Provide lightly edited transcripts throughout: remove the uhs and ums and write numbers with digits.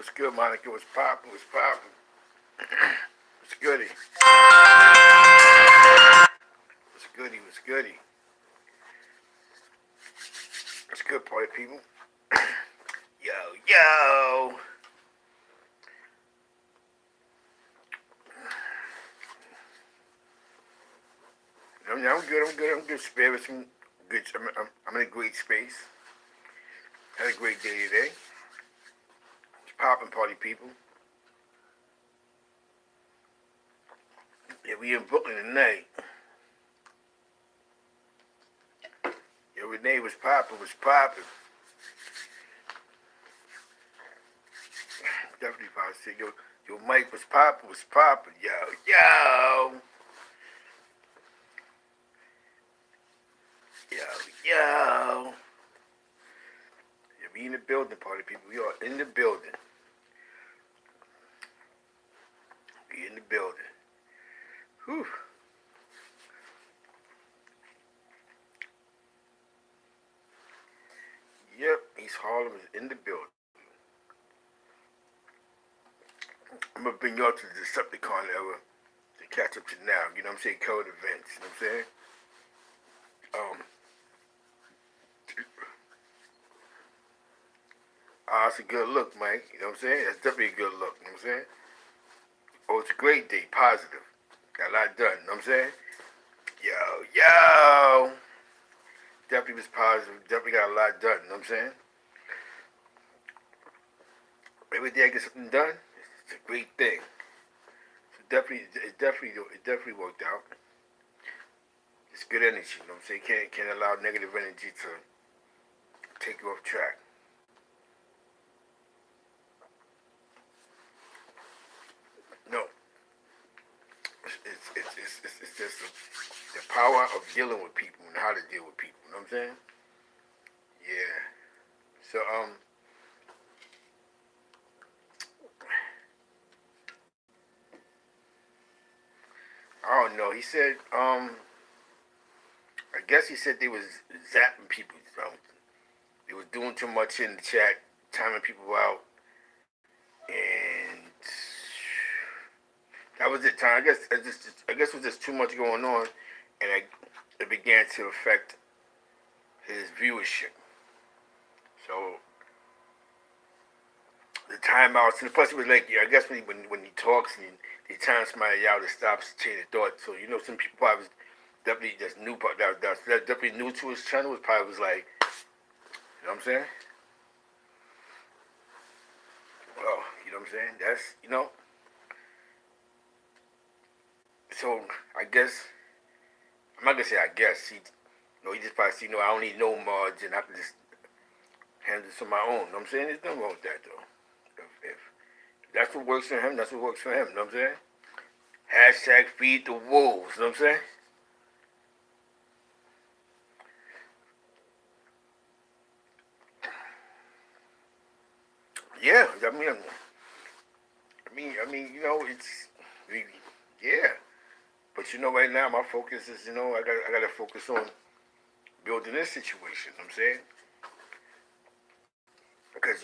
What's good, Monica? What's poppin'? What's poppin'? What's goody? What's goody? What's goody? What's good, party people? Yo, yo! I'm good. I'm good. Spirits. I'm good. I'm in a great space. Had a great day today. It's poppin', party people. Yeah, we in Brooklyn tonight. Yo, Renee was poppin'. Definitely poppin'. Yo, Mike was poppin'. Yo, yo! Yo, yo! Yeah, we in the building, party people. We are in the building. We in the building. Whew. Yep, East Harlem is in the building. I'm gonna bring y'all to the Decepticon era to catch up to now. You know what I'm saying? Current events. You know what I'm saying? That's a good look, Mike. You know what I'm saying? That's definitely a good look. You know what I'm saying? Oh, it's a great day. Positive. Got a lot done. You know what I'm saying? Yo, yo! Definitely was positive. Definitely got a lot done. You know what I'm saying? Every day I get something done, it's a great thing. So it definitely worked out. It's good energy. You know what I'm saying? Can't allow negative energy to take you off track. No, it's just the power of dealing with people and how to deal with people. You know what I'm saying? Yeah. So I don't know. He said I guess he said they was zapping people. They was doing too much in the chat, timing people out, and that was it. Time. I guess it was just too much going on, and it began to affect his viewership. So the timeouts, and plus he was like, yeah, I guess when he talks and he times somebody out, it stops the chain of thought. So you know, some people probably was definitely just new, that's definitely new to his channel. It probably was like, you know what I'm saying? Well, you know what I'm saying? That's, you know. So I guess I'm not gonna say I guess he just probably see, I don't need no mods and I can just handle this on my own. You know what I'm saying? There's nothing wrong with that though. If that's what works for him, that's what works for him. You know what I'm saying? Hashtag feed the wolves. You know what I'm saying? Yeah, it's yeah. But right now my focus is, I gotta focus on building this situation. You know what I'm saying? Because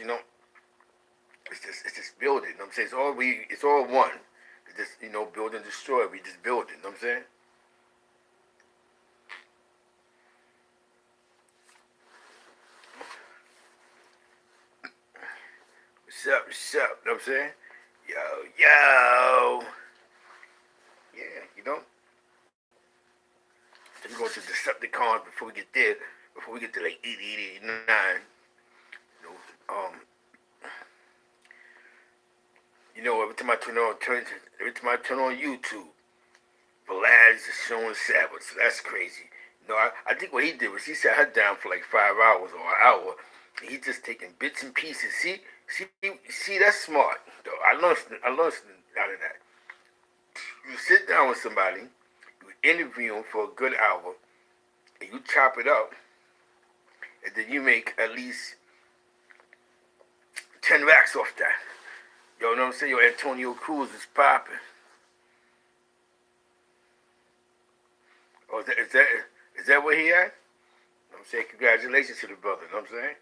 it's just building. You know what I'm saying? It's all one. It's just build and destroy. We just build it. You know what I'm saying? What's up? What's up? You know what I'm saying? Yo, yo. Yeah, we're going to Decepticons before we get there. Before we get to like 88, 89. You know, every time I turn on YouTube, Vlad is showing Sabbath. So that's crazy. I think what he did was he sat her down for like 5 hours or an hour. And he just taking bits and pieces. See, that's smart. Though I learned out of that. You sit down with somebody, you You interview him for a good hour, and you chop it up, and then you make at least 10 racks off that. Yo, know what I'm saying? Yo, Antonio Cruz is popping. Oh, is that where he at? You know what I'm saying? Congratulations to the brother, you know what I'm saying?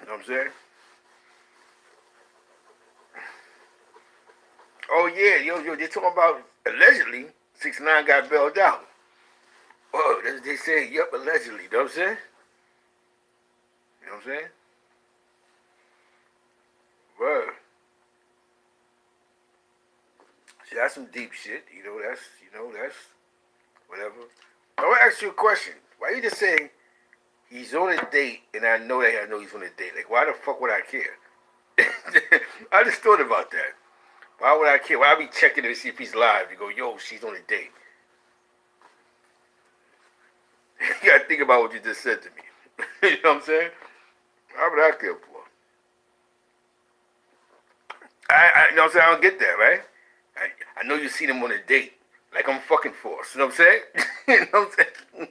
You know what I'm saying? Oh yeah, yo, they talking about allegedly 6ix9ine got bailed out. Oh, they say, yep, allegedly, you know what I'm saying? You know what I'm saying? Word. See, that's some deep shit, that's whatever. I want to ask you a question. Why you just saying he's on a date and I know he's on a date? Like, why the fuck would I care? I just thought about that. Why would I care? Why I be checking to see if he's live? You go, yo, she's on a date. You gotta think about what you just said to me. You know what I'm saying? Why would I care for? You know what I'm saying? I don't get that, right? I know you seen him on a date. Like I'm fucking forced. You know what I'm saying? You know what I'm saying?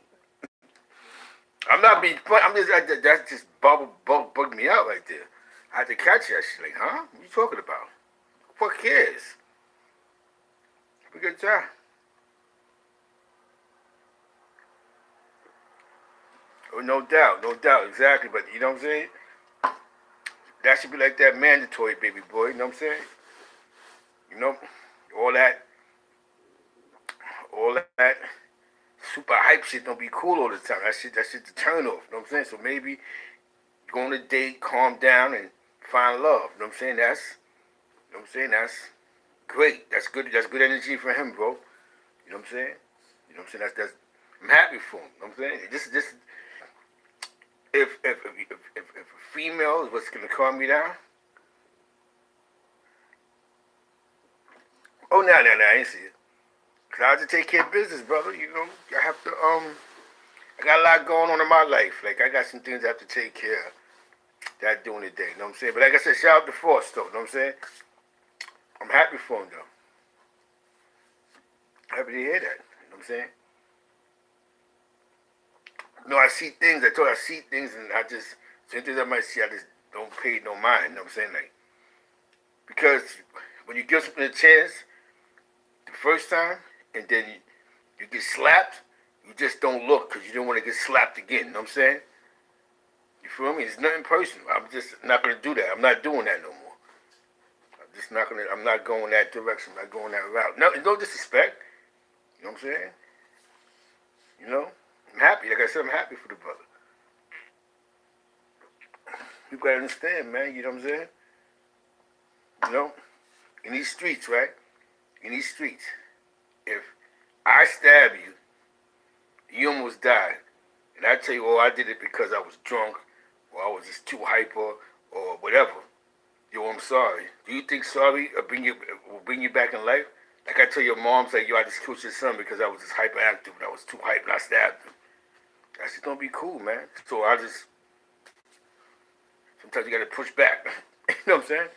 I'm not being funny. That's just bugged me out right there. I had to catch that shit. Like, huh? What you talking about? Fuck cares? Have a good time. Oh, no doubt, exactly. But you know what I'm saying? That should be like that mandatory, baby boy. You know what I'm saying? You know, all that super hype shit don't be cool all the time. That shit's the turn off. You know what I'm saying? So maybe you go on a date, calm down, and find love. You know what I'm saying? That's great. That's good energy for him, bro. You know what I'm saying? You know what I'm saying? That's I'm happy for him. You know what I'm saying? This if a female is what's gonna calm me down. Oh no, I ain't see it. Cause I have to take care of business, brother. You know, I have to I got a lot going on in my life. Like I got some things I have to take care of that during the day. You know what I'm saying? But like I said, shout out to Force though. You know what I'm saying? I'm happy for him though. Happy to hear that. You know what I'm saying? No, I see things. I see things, and I just some things I might see. I just don't pay no mind. You know what I'm saying? Like because when you give something a chance the first time, and then you get slapped, you just don't look because you don't want to get slapped again. You know what I'm saying? You feel me? It's nothing personal. I'm just not gonna do that. I'm not doing that no more. I'm not going that direction. I'm not going that route. No disrespect. You know what I'm saying? You know? I'm happy. Like I said, I'm happy for the brother. You gotta understand, man. You know what I'm saying? You know? In these streets, right? In these streets, if I stab you, you almost died, and I tell you, oh, I did it because I was drunk, or I was just too hyper, or whatever. Yo, I'm sorry. Do you think sorry will bring you back in life? Like I tell your mom, say, yo, I just killed your son because I was just hyperactive and I was too hype and I stabbed him. That shit don't be cool, man. So sometimes you gotta push back. You know what I'm saying?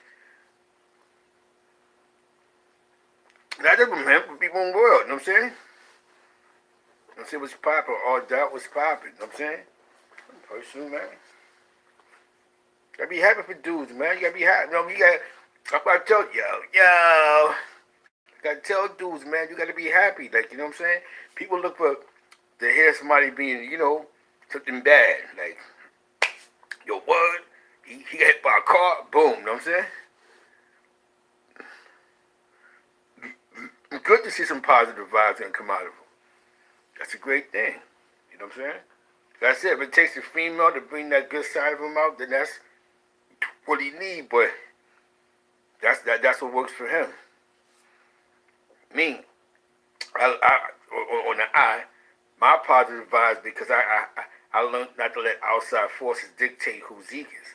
Not just for him, for people in the world. You know what I'm saying? You know what I'm saying? What's poppin'? All that was poppin'. You know what I'm saying? Personal, man. You gotta be happy for dudes, man. You gotta be happy. You know, that's what I tell yo. You gotta tell dudes, man, you gotta be happy. Like, you know what I'm saying? People look for to hear somebody being, something bad. Like, yo, what? He got hit by a car, boom, you know what I'm saying? It's good to see some positive vibes and come out of him. That's a great thing. You know what I'm saying? Like I said, if it takes a female to bring that good side of him out, then that's what he need, but that's what works for him. Me, on the eye, my positive vibes because I learned not to let outside forces dictate who Zeke is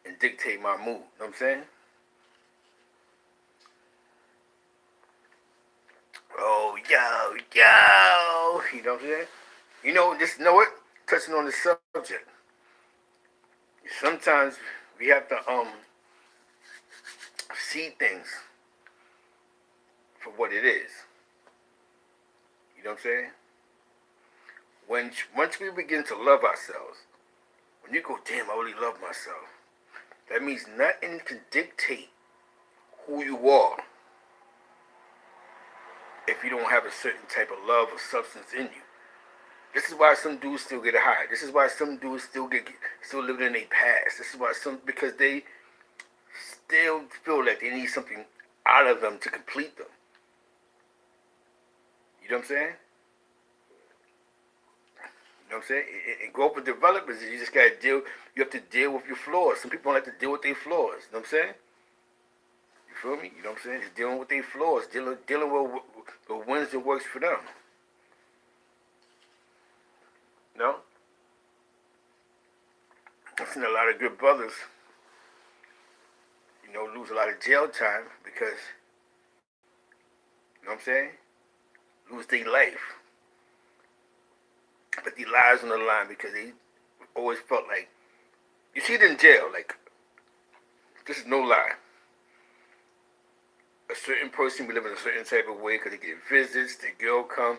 and dictate my mood. You know what I'm saying? Oh, yo. You know what I'm saying? You know what? Touching on the subject. Sometimes we have to see things for what it is. You know what I'm saying? Once we begin to love ourselves, when you go, damn, I really love myself, that means nothing can dictate who you are if you don't have a certain type of love or substance in you. This is why some dudes still get high. This is why some dudes still living in their past. This is why because they still feel like they need something out of them to complete them. You know what I'm saying? You know what I'm saying? In growth and development, you just gotta you have to deal with your flaws. Some people don't like to deal with their flaws. You know what I'm saying? You feel me? You know what I'm saying? Just dealing with their flaws, dealing with what wins and works for them. No? I've seen a lot of good brothers, lose a lot of jail time because, you know what I'm saying? Lose their life. But their lives on the line because they always felt like, you see it in jail, like, this is no lie. A certain person will live in a certain type of way because they get visits, the girl come.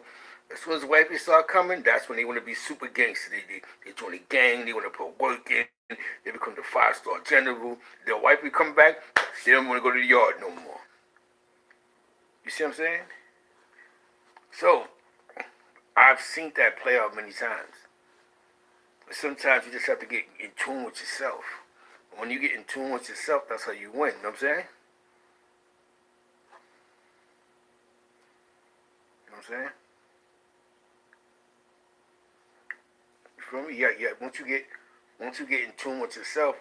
As soon as wifey start coming, that's when they want to be super gangster. They join a gang, they want to put work in, they become the 5-star general. Their wifey come back, they don't want to go to the yard no more. You see what I'm saying? So, I've seen that play out many times. But sometimes you just have to get in tune with yourself. And when you get in tune with yourself, that's how you win. You know what I'm saying? You know what I'm saying? You feel me? Yeah. Once you get in tune with yourself,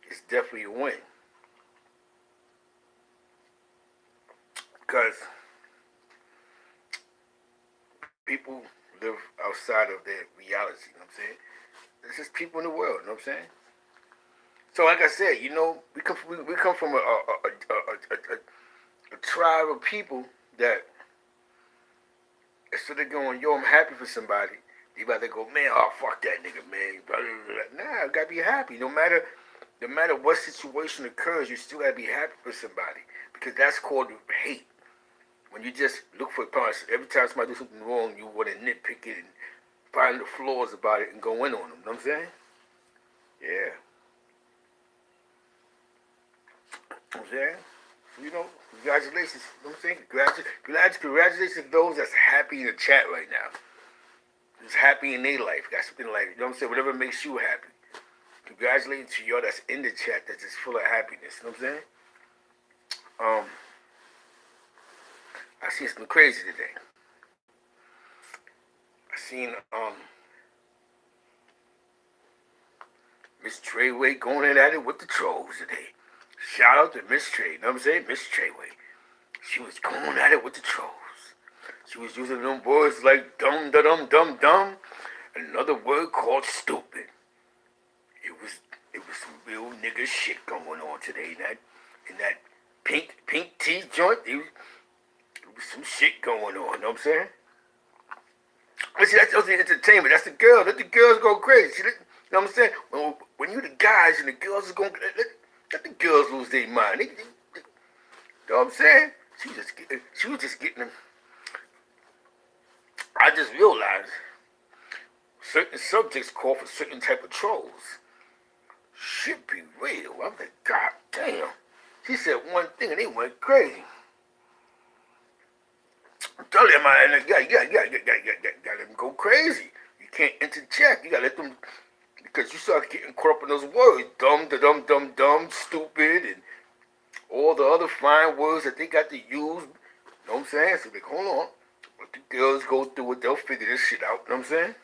it's definitely a win. Because people live outside of their reality, you know what I'm saying? There's just people in the world, you know what I'm saying? So like I said, we come from a tribe of people that instead of going, yo, I'm happy for somebody, they rather go, man, oh fuck that nigga, man. Blah, blah, blah. Nah, you gotta be happy. No matter what situation occurs, you still gotta be happy for somebody. Because that's called hate. When you just look for parts, every time somebody do something wrong, you want to nitpick it and find the flaws about it and go in on them. You know what I'm saying? Yeah. You know what I'm saying? So, congratulations. You know what I'm saying? Congratulations to those that's happy in the chat right now. Just happy in their life. Got something like, you know what I'm saying? Whatever makes you happy. Congratulations to y'all that's in the chat that's just full of happiness. You know what I'm saying? I seen something crazy today. I seen Miss Treyway going at it with the trolls today. Shout out to Miss Trey. You know what I'm saying? Miss Treyway. She was going at it with the trolls. She was using them words like dumb, da-dum, dumb, dumb. Another word called stupid. It was some real nigga shit going on today. In that pink tea joint, there was some shit going on. You know what I'm saying? But see, that's the entertainment. That's the girl. Let the girls go crazy. You know what I'm saying? When you the guys and the girls is going, let the girls lose their mind. You know what I'm saying? She was just getting them. I just realized certain subjects call for certain type of trolls. Should be real. I'm like, God damn. She said one thing and they went crazy. I'm telling you, man, you gotta let them go crazy. You can't interject. You gotta let them, because you start getting caught up in those words, dumb, dumb, stupid, and all the other fine words that they got to use. You know what I'm saying? So like, hold on. Let the girls go through it. They'll figure this shit out. You know what I'm saying?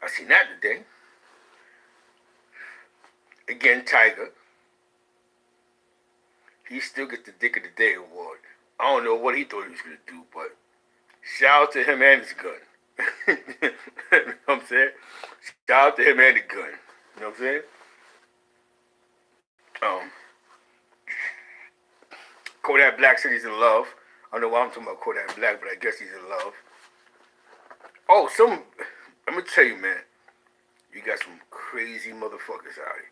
I seen that today. Again, Tiger. He still gets the Dick of the Day award. I don't know what he thought he was going to do, but shout out to him and his gun. You know what I'm saying? Shout out to him and the gun. You know what I'm saying? Kodak Black said he's in love. I don't know why I'm talking about Kodak Black, but I guess he's in love. Oh, let me tell you, man. You got some crazy motherfuckers out here.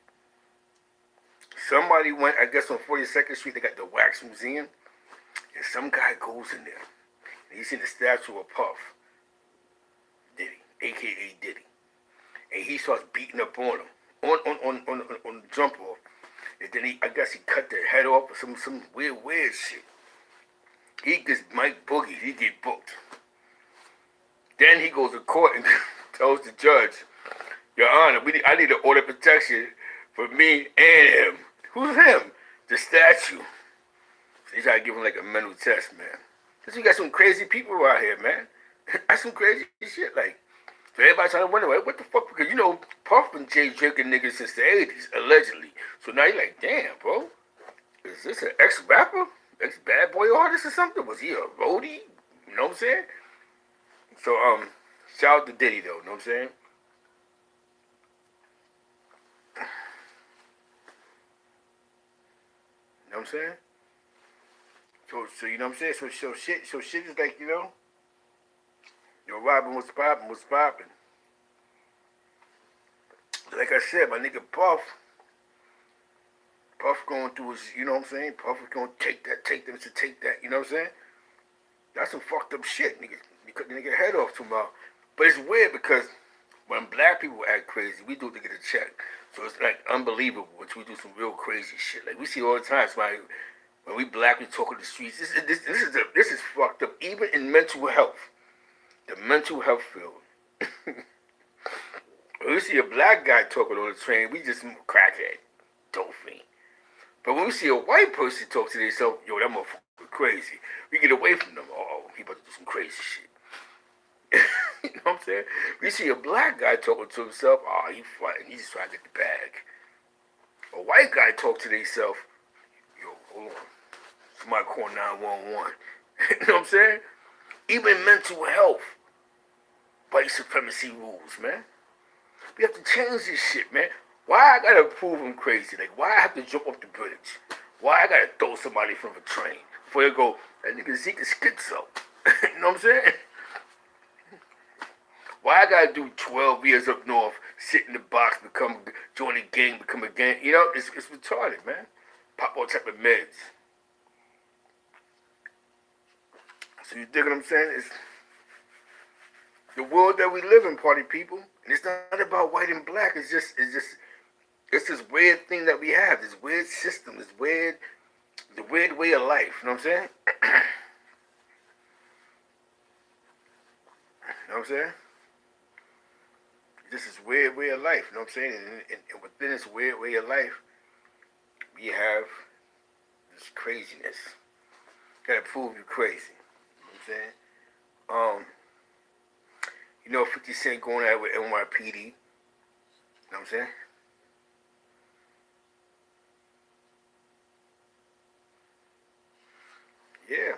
somebody went, I guess on 42nd Street, they got the Wax Museum, and some guy goes in there, and he's seen the statue of Puff Diddy, a.k.a. Diddy, and he starts beating up on him, on the jump off, and then I guess he cut their head off or some weird shit. He gets Mike Boogie, he get booked. Then he goes to court and tells the judge, Your Honor, I need an order of protection for me and him. Who's him? The statue. So they try to give him like a mental test, man. Cause you got some crazy people out here, man. That's some crazy shit, like. So everybody trying to wonder, like, what the fuck? Because, you know, Puff been drinking niggas since the 80s, allegedly. So now you're like, damn, bro. Is this an ex-rapper? Ex-bad boy artist or something? Was he a roadie? You know what I'm saying? So, shout out to Diddy, though. You know what I'm saying? You know what I'm saying? So you know what I'm saying? So shit is like, you know, Robin was popping. Like I said, my nigga Puff going through his, you know what I'm saying? Puff is gonna take that, you know what I'm saying? That's some fucked up shit, nigga. You cut the nigga head off tomorrow. But it's weird because when black people act crazy, we do it to get a check. So it's like unbelievable, which we do some real crazy shit. Like we see all the time, somebody, when we black, we talk on the streets. This is fucked up, even in mental health. The mental health field. When we see a black guy talking on the train, we just crackhead, dope fiend. But when we see a white person talk to themselves, yo, that motherfucker crazy. We get away from them. Oh, he about to do some crazy shit. You know what I'm saying? We see a black guy talking to himself, oh, he fighting. He's just trying to get the bag. A white guy talk to themselves, yo, hold on. Somebody call 911. You know what I'm saying? Even mental health, white supremacy rules, man. We have to change this shit, man. Why I gotta prove I'm crazy? Like, why I have to jump off the bridge? Why I gotta throw somebody from a train before they go, that nigga Zeke is schizo? You know what I'm saying? Why I gotta do 12 years up north, sit in the box, join a gang, become a gang? You know, it's retarded, man. Pop all type of meds. So you dig what I'm saying? It's the world that we live in, party people. And it's not about white and black. It's this weird thing that we have, this weird system, the weird way of life. You know what I'm saying? You know what I'm saying? This is weird way of life. You know what I'm saying? And within this weird way of life, we have this craziness. Gotta prove you crazy. You know what I'm saying? You know 50 Cent going out with NYPD. You know what I'm saying? Yeah.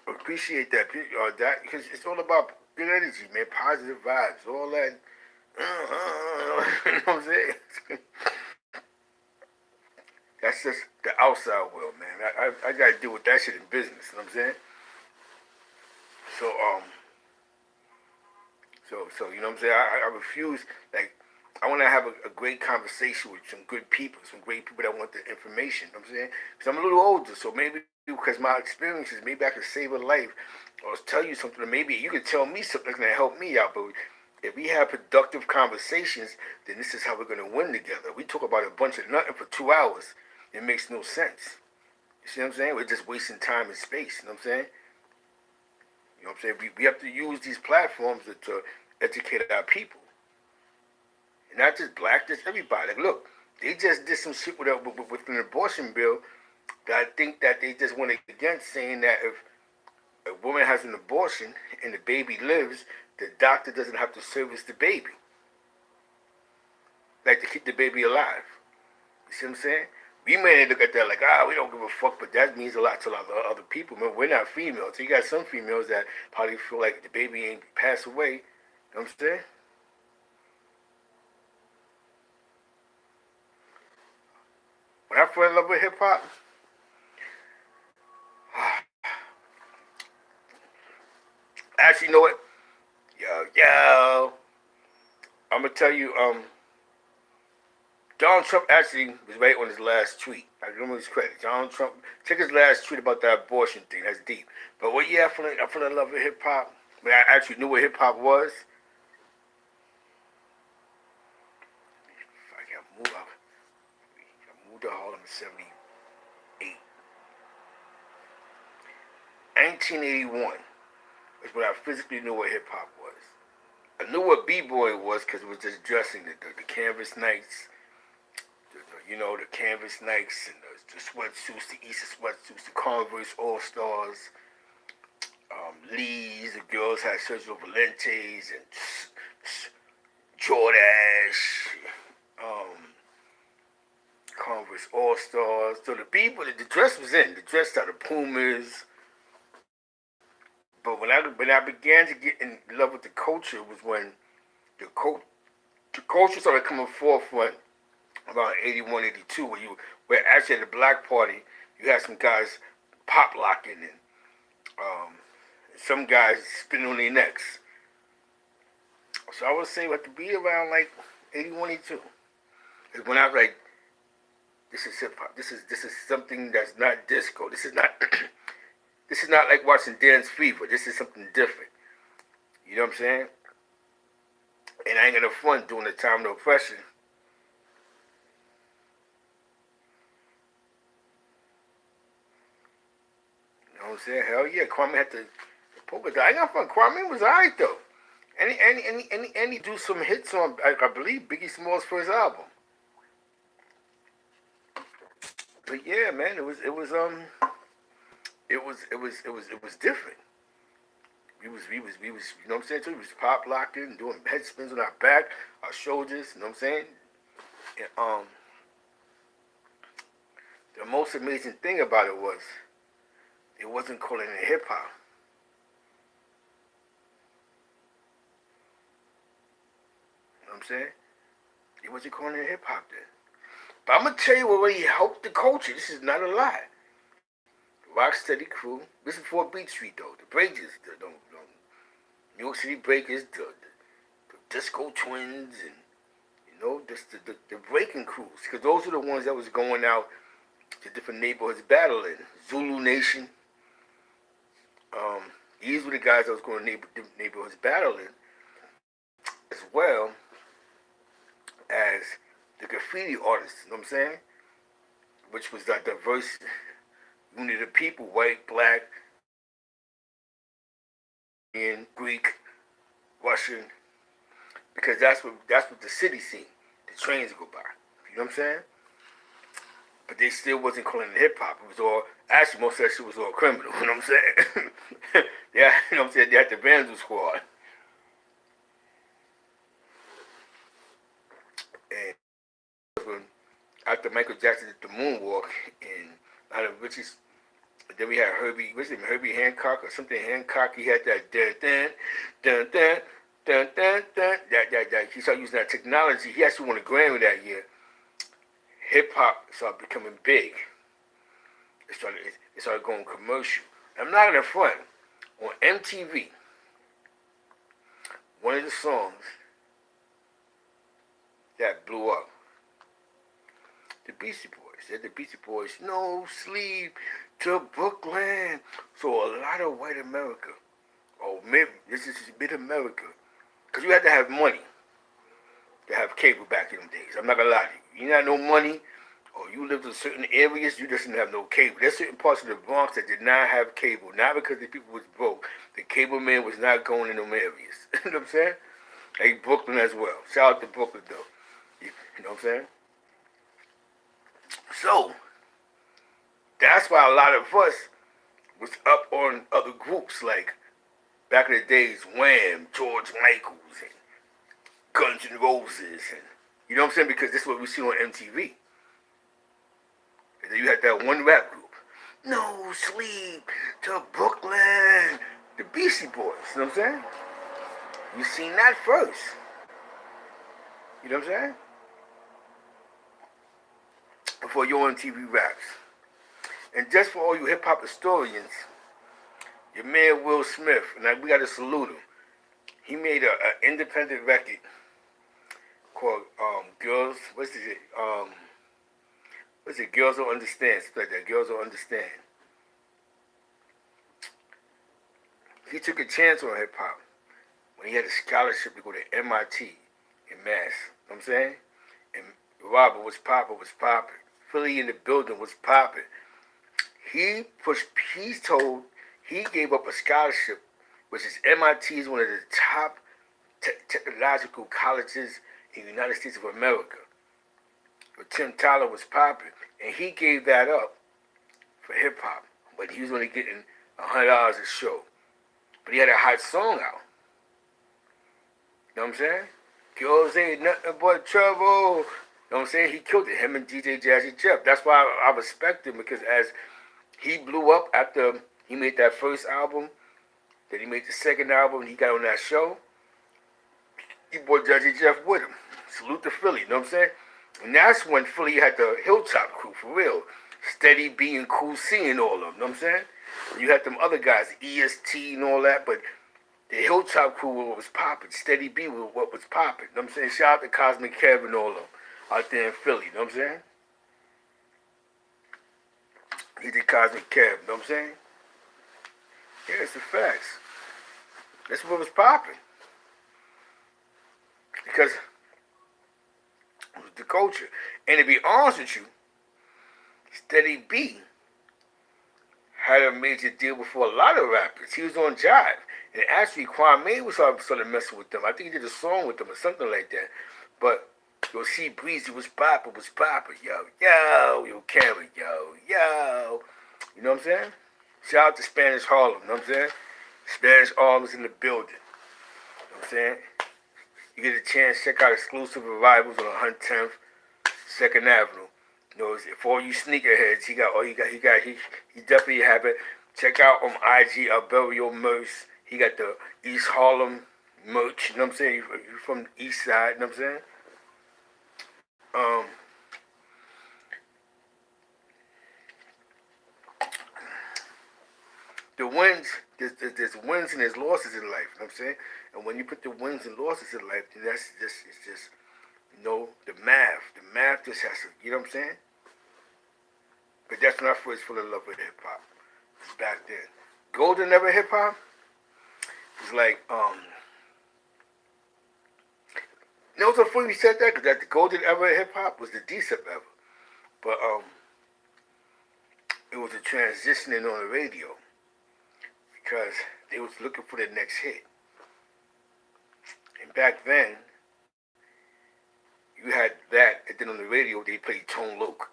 Appreciate that. That because it's all about good energy, man. Positive vibes, all that. You know what I'm saying? That's just the outside world, man. I gotta deal with that shit in business. You know what I'm saying? So so you know what I'm saying? I refuse. Like, I want to have a great conversation with some good people, some great people that want the information. You know what I'm saying? Because I'm a little older, so maybe because my experiences, maybe I can save a life or tell you something. Or maybe you can tell me something that's gonna help me out. But if we have productive conversations, then this is how we're gonna win together. We talk about a bunch of nothing for 2 hours. It makes no sense. You see what I'm saying? We're just wasting time and space. You know what I'm saying? You know what I'm saying? We have to use these platforms to educate our people. And not just black, just everybody. Like, look, they just did some shit with an abortion bill that I think that they just went against, saying that if a woman has an abortion and the baby lives, the doctor doesn't have to service the baby. Like, to keep the baby alive. You see what I'm saying? We may look at that like, we don't give a fuck, but that means a lot to a lot of other people. Man, we're not females. So you got some females that probably feel like the baby ain't passed away. You know what I'm saying? When I fell in love with hip hop, actually, you know what? Yo, I'm gonna tell you, Donald Trump actually was right on his last tweet. I remember his credit. Donald Trump, check his last tweet about that abortion thing. That's deep. But what year I fell in love with hip hop? When I actually knew what hip hop was. I moved to Harlem in '78. 1981 is when I physically knew what hip hop was. I knew what b-boy was because it was just dressing the canvas Nycs, the canvas Nycs and the sweatsuits, the Easter sweatsuits, the Converse All Stars, Lee's. The girls had Sergio Valentes and Jordache, Converse All Stars. So the dress was in. The dress started Pumas. But when I began to get in love with the culture was when the culture started coming forefront around 81, 82, where actually at the Black Party you had some guys pop locking and some guys spinning on their necks. So I would say what to be around like 81, 82 is when I was like, this is hip hop. This is something that's not disco. This is not this is not like watching Dance Fever. This is something different. You know what I'm saying? And I ain't gonna front during the time of oppression. You know what I'm saying? Hell yeah, Kwame had to polka dot. I ain't gonna front. Kwame was alright though. And he do some hits on I believe Biggie Smalls' first album. But yeah, man, it was different. We was, you know what I'm saying, too? We was pop locking, doing head spins on our back, our shoulders, you know what I'm saying? And, the most amazing thing about it was, it wasn't calling it hip hop. You know what I'm saying? It wasn't calling it hip hop then. But I'm gonna tell you what really helped the culture. This is not a lie. Rocksteady crew. This is before Beat Street though. The Breakers, the New York City Breakers, the Disco Twins, and the breaking crews. Because those are the ones that was going out to different neighborhoods battling. Zulu Nation. These were the guys that was going to different neighborhoods battling, as well as the graffiti artists. You know what I'm saying? Which was that diverse unity of people, white, black, Indian, Greek, Russian, because that's what the city seen. The trains go by. You know what I'm saying? But they still wasn't calling it hip hop. It was all actually most of that shit was all criminal. You know what I'm saying? Yeah, you know what I'm saying? They had the Vandal Squad. And after Michael Jackson did the moonwalk and out of Richie's. Then we had Herbie Hancock or something Hancock. He had that dun. That. He started using that technology. He actually won a Grammy that year. Hip hop started becoming big. It started going commercial. I'm not gonna front. On MTV, one of the songs that blew up, the Beastie Boys. Said the Beastie Boys, no sleep to Brooklyn. So a lot of white America, this is mid-America, because you had to have money to have cable back in them days. I'm not going to lie to you. You had no money, or you lived in certain areas, you just didn't have no cable. There's certain parts of the Bronx that did not have cable, not because the people was broke. The cable man was not going in them areas. You know what I'm saying? Like Brooklyn as well. Shout out to Brooklyn, though. You know what I'm saying? So, that's why a lot of us was up on other groups like back in the days, Wham, George Michaels, and Guns N' Roses, and you know what I'm saying? Because this is what we see on MTV. And then you had that one rap group, No Sleep to Brooklyn, the Beastie Boys. You know what I'm saying? You seen that first. You know what I'm saying? Before your MTV raps. And just for all you hip-hop historians, your man Will Smith, and we got to salute him. He made an independent record called Girls. What's it? What's it? Girls Don't Understand. It's like that. Girls Don't Understand. He took a chance on hip hop when he had a scholarship to go to MIT in Mass. You know what I'm saying? And Robert was popping. Philly in the building was popping. He gave up a scholarship, which is MIT is one of the top technological colleges in the United States of America. But Tim Tyler was popping, and he gave that up for hip hop. But he was only getting $100 a show. But he had a hot song out. You know what I'm saying? Girls ain't nothing but trouble. You know what I'm saying? He killed it, him and DJ Jazzy Jeff. That's why I respect him, because as he blew up after he made that first album, then he made the second album, and he got on that show, he brought Jazzy Jeff with him. Salute to Philly, you know what I'm saying? And that's when Philly had the Hilltop crew, for real. Steady B and Cool C and all of them, you know what I'm saying? You had them other guys, EST and all that, but the Hilltop crew was popping. Steady B was what was popping. You know what I'm saying? Shout out to Cosmic Kev and all of them out there in Philly. You know what I'm saying? He did Cosmic Kev. You know what I'm saying? Yeah, it's the facts. That's what was popping. Because it was the culture. And to be honest with you, Steady B had a major deal before a lot of rappers. He was on Jive. And actually, Kwame was started messing with them. I think he did a song with them or something like that. But you'll see Breezy was popping. Yo, Cameron, yo. You know what I'm saying? Shout out to Spanish Harlem, you know what I'm saying? Spanish Harlem's in the building. You know what I'm saying? You get a chance, check out exclusive arrivals on 110th, 2nd Avenue. You know, for all you sneakerheads, he definitely have it. Check out on IG Alberio Merce. He got the East Harlem merch, you know what I'm saying? You from the East Side, you know what I'm saying? The wins, there's wins and there's losses in life, you know what I'm saying? And when you put the wins and losses in life, then it's just, you know, the math. The math just has to, you know what I'm saying? But that's when I first fell in love with hip hop. It's back then. Golden era hip hop was like, you know what's so funny you said that? Because that the golden era hip hop was the decent era. But it was a transitioning on the radio. Because they was looking for the next hit. And back then, you had that, and then on the radio, they played Tone Loc,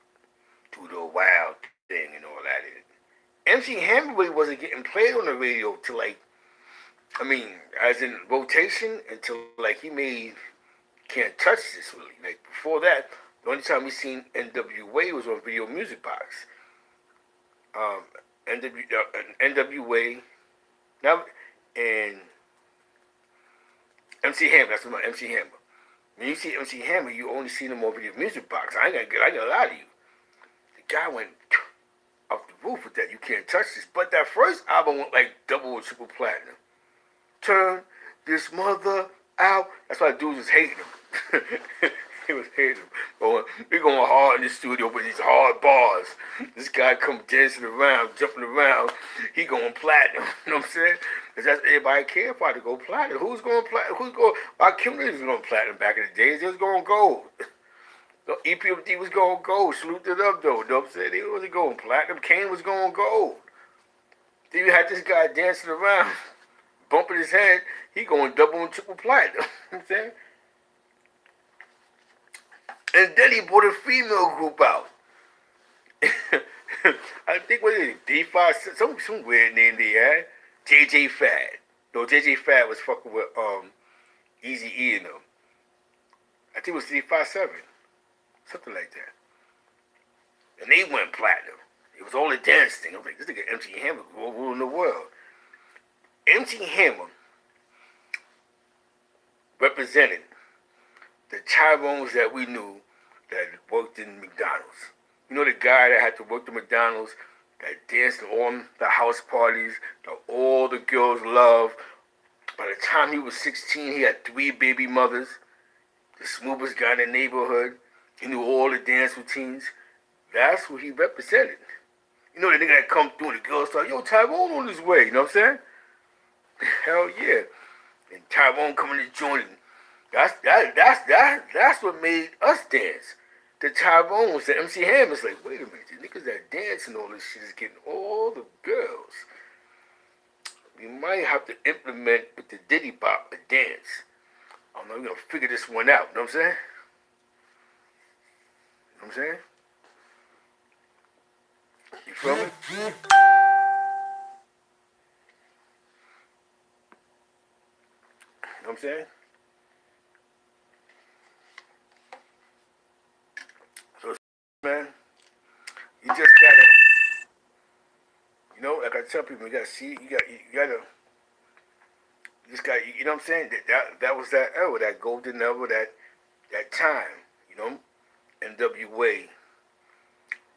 Do the Wild Thing and all that. MC Hammer really wasn't getting played on the radio till as in rotation, until he made Can't Touch This really. Like before that, the only time we seen NWA was on Video Music Box. NWA, now, and MC Hammer, that's my MC Hammer. When you see MC Hammer, you only see him over Video Music Box. I gotta lie to you. The guy went off the roof with that. You Can't Touch This. But that first album went like double or triple platinum. Turn this mother out. That's why dudes was hating him. He was hating him. But we going hard in the studio with these hard bars. This guy come dancing around, jumping around. He going platinum. You know what I'm saying? Because that's everybody care about to go platinum. Who's going platinum? Our community was going platinum back in the days. It was going gold. The EPMD was going gold. Salute it up though. You know what I'm saying? He wasn't going platinum. Kane was going gold. Then you had this guy dancing around, bumping his head. He going double and triple platinum. You know what I'm saying? And then he brought a female group out. I think what is it? D5, some weird name they had. JJ Fad. No, JJ Fad was fucking with Easy E and them. I think it was D57. Something like that. And they went platinum. It was all a dance thing. I was like, this nigga MC Hammer ruling the world. MC Hammer represented the Tyrones that we knew that worked in McDonald's. You know the guy that had to work the McDonald's, that danced on the house parties, that all the girls loved. By the time he was 16, he had 3 baby mothers. the smoothest guy in the neighborhood. He knew all the dance routines. That's what he represented. You know, the nigga that come through and the girls start, yo, Tyrone on his way, you know what I'm saying? Hell yeah. And Tyrone coming to join him. That's what made us dance. The Tyrone was the MC Hammer's like, wait a minute, the niggas that dance and all this shit is getting all the girls. We might have to implement with the Diddy Bop a dance. I don't know, we're gonna figure this one out, you know what I'm saying? You know what I'm saying? You feel me? You know what I'm saying? So, man, you just gotta, you know, like I tell people, you gotta see, you gotta, you just gotta, you know what I'm saying? That was that era, that golden era, that time, you know? NWA,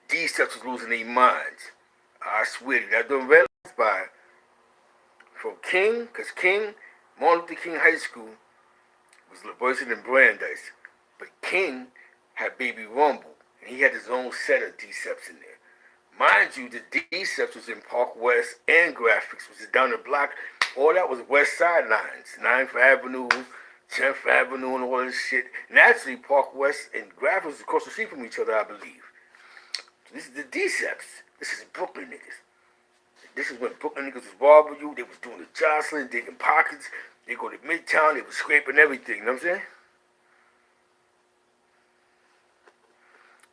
D-Steps was losing their minds. I swear to you, I don't realize by from King, because King, Martin Luther King High School was Liberty and Brandeis, but King had Baby Rumble, and he had his own set of D-Steps in there. Mind you, the D-Steps was in Park West and Graphics, which is down the block. All that was West Side lines, 9th Avenue, 10th Avenue, and all this shit. And actually, Park West and Graphics was across the street from each other, I believe. So this is the D-Steps. This is Brooklyn niggas. This is when Brooklyn niggas was robbing you. They was doing the jostling, digging pockets. They go to Midtown. They was scraping everything. You know what I'm saying?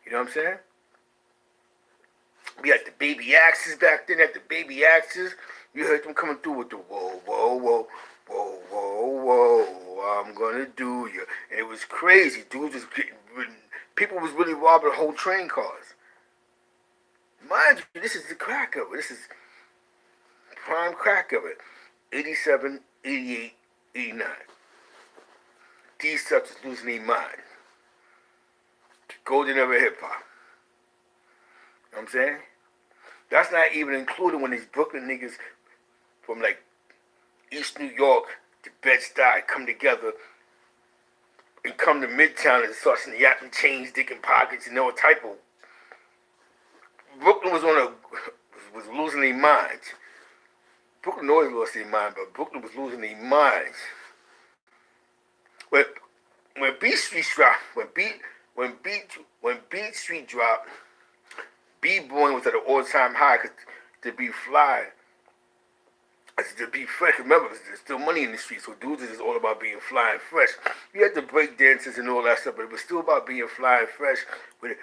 You know what I'm saying? We had the Baby Axes back then. At the Baby Axes, you heard them coming through with the whoa, whoa, whoa, whoa, whoa, whoa. I'm gonna do you. And it was crazy. Dudes was getting, people was really robbing whole train cars. Mind you, this is the crack of it. This is prime crack of it. 87, 88, 89. These such is losing their mind. Golden era hip hop. You know what I'm saying? That's not even including when these Brooklyn niggas from like East New York to Bed-Stuy come together and come to Midtown and start yapping chains, digging pockets, and all type of. Brooklyn was losing their minds. Brooklyn always lost their mind, but Brooklyn was losing their minds. When Beat Street dropped, when Beat Street dropped, B-boying was at an all-time high. Cause to be fly, to be fresh. Remember, there's still money in the street, so dudes is all about being fly and fresh. You had the break dances and all that stuff, but it was still about being fly and fresh with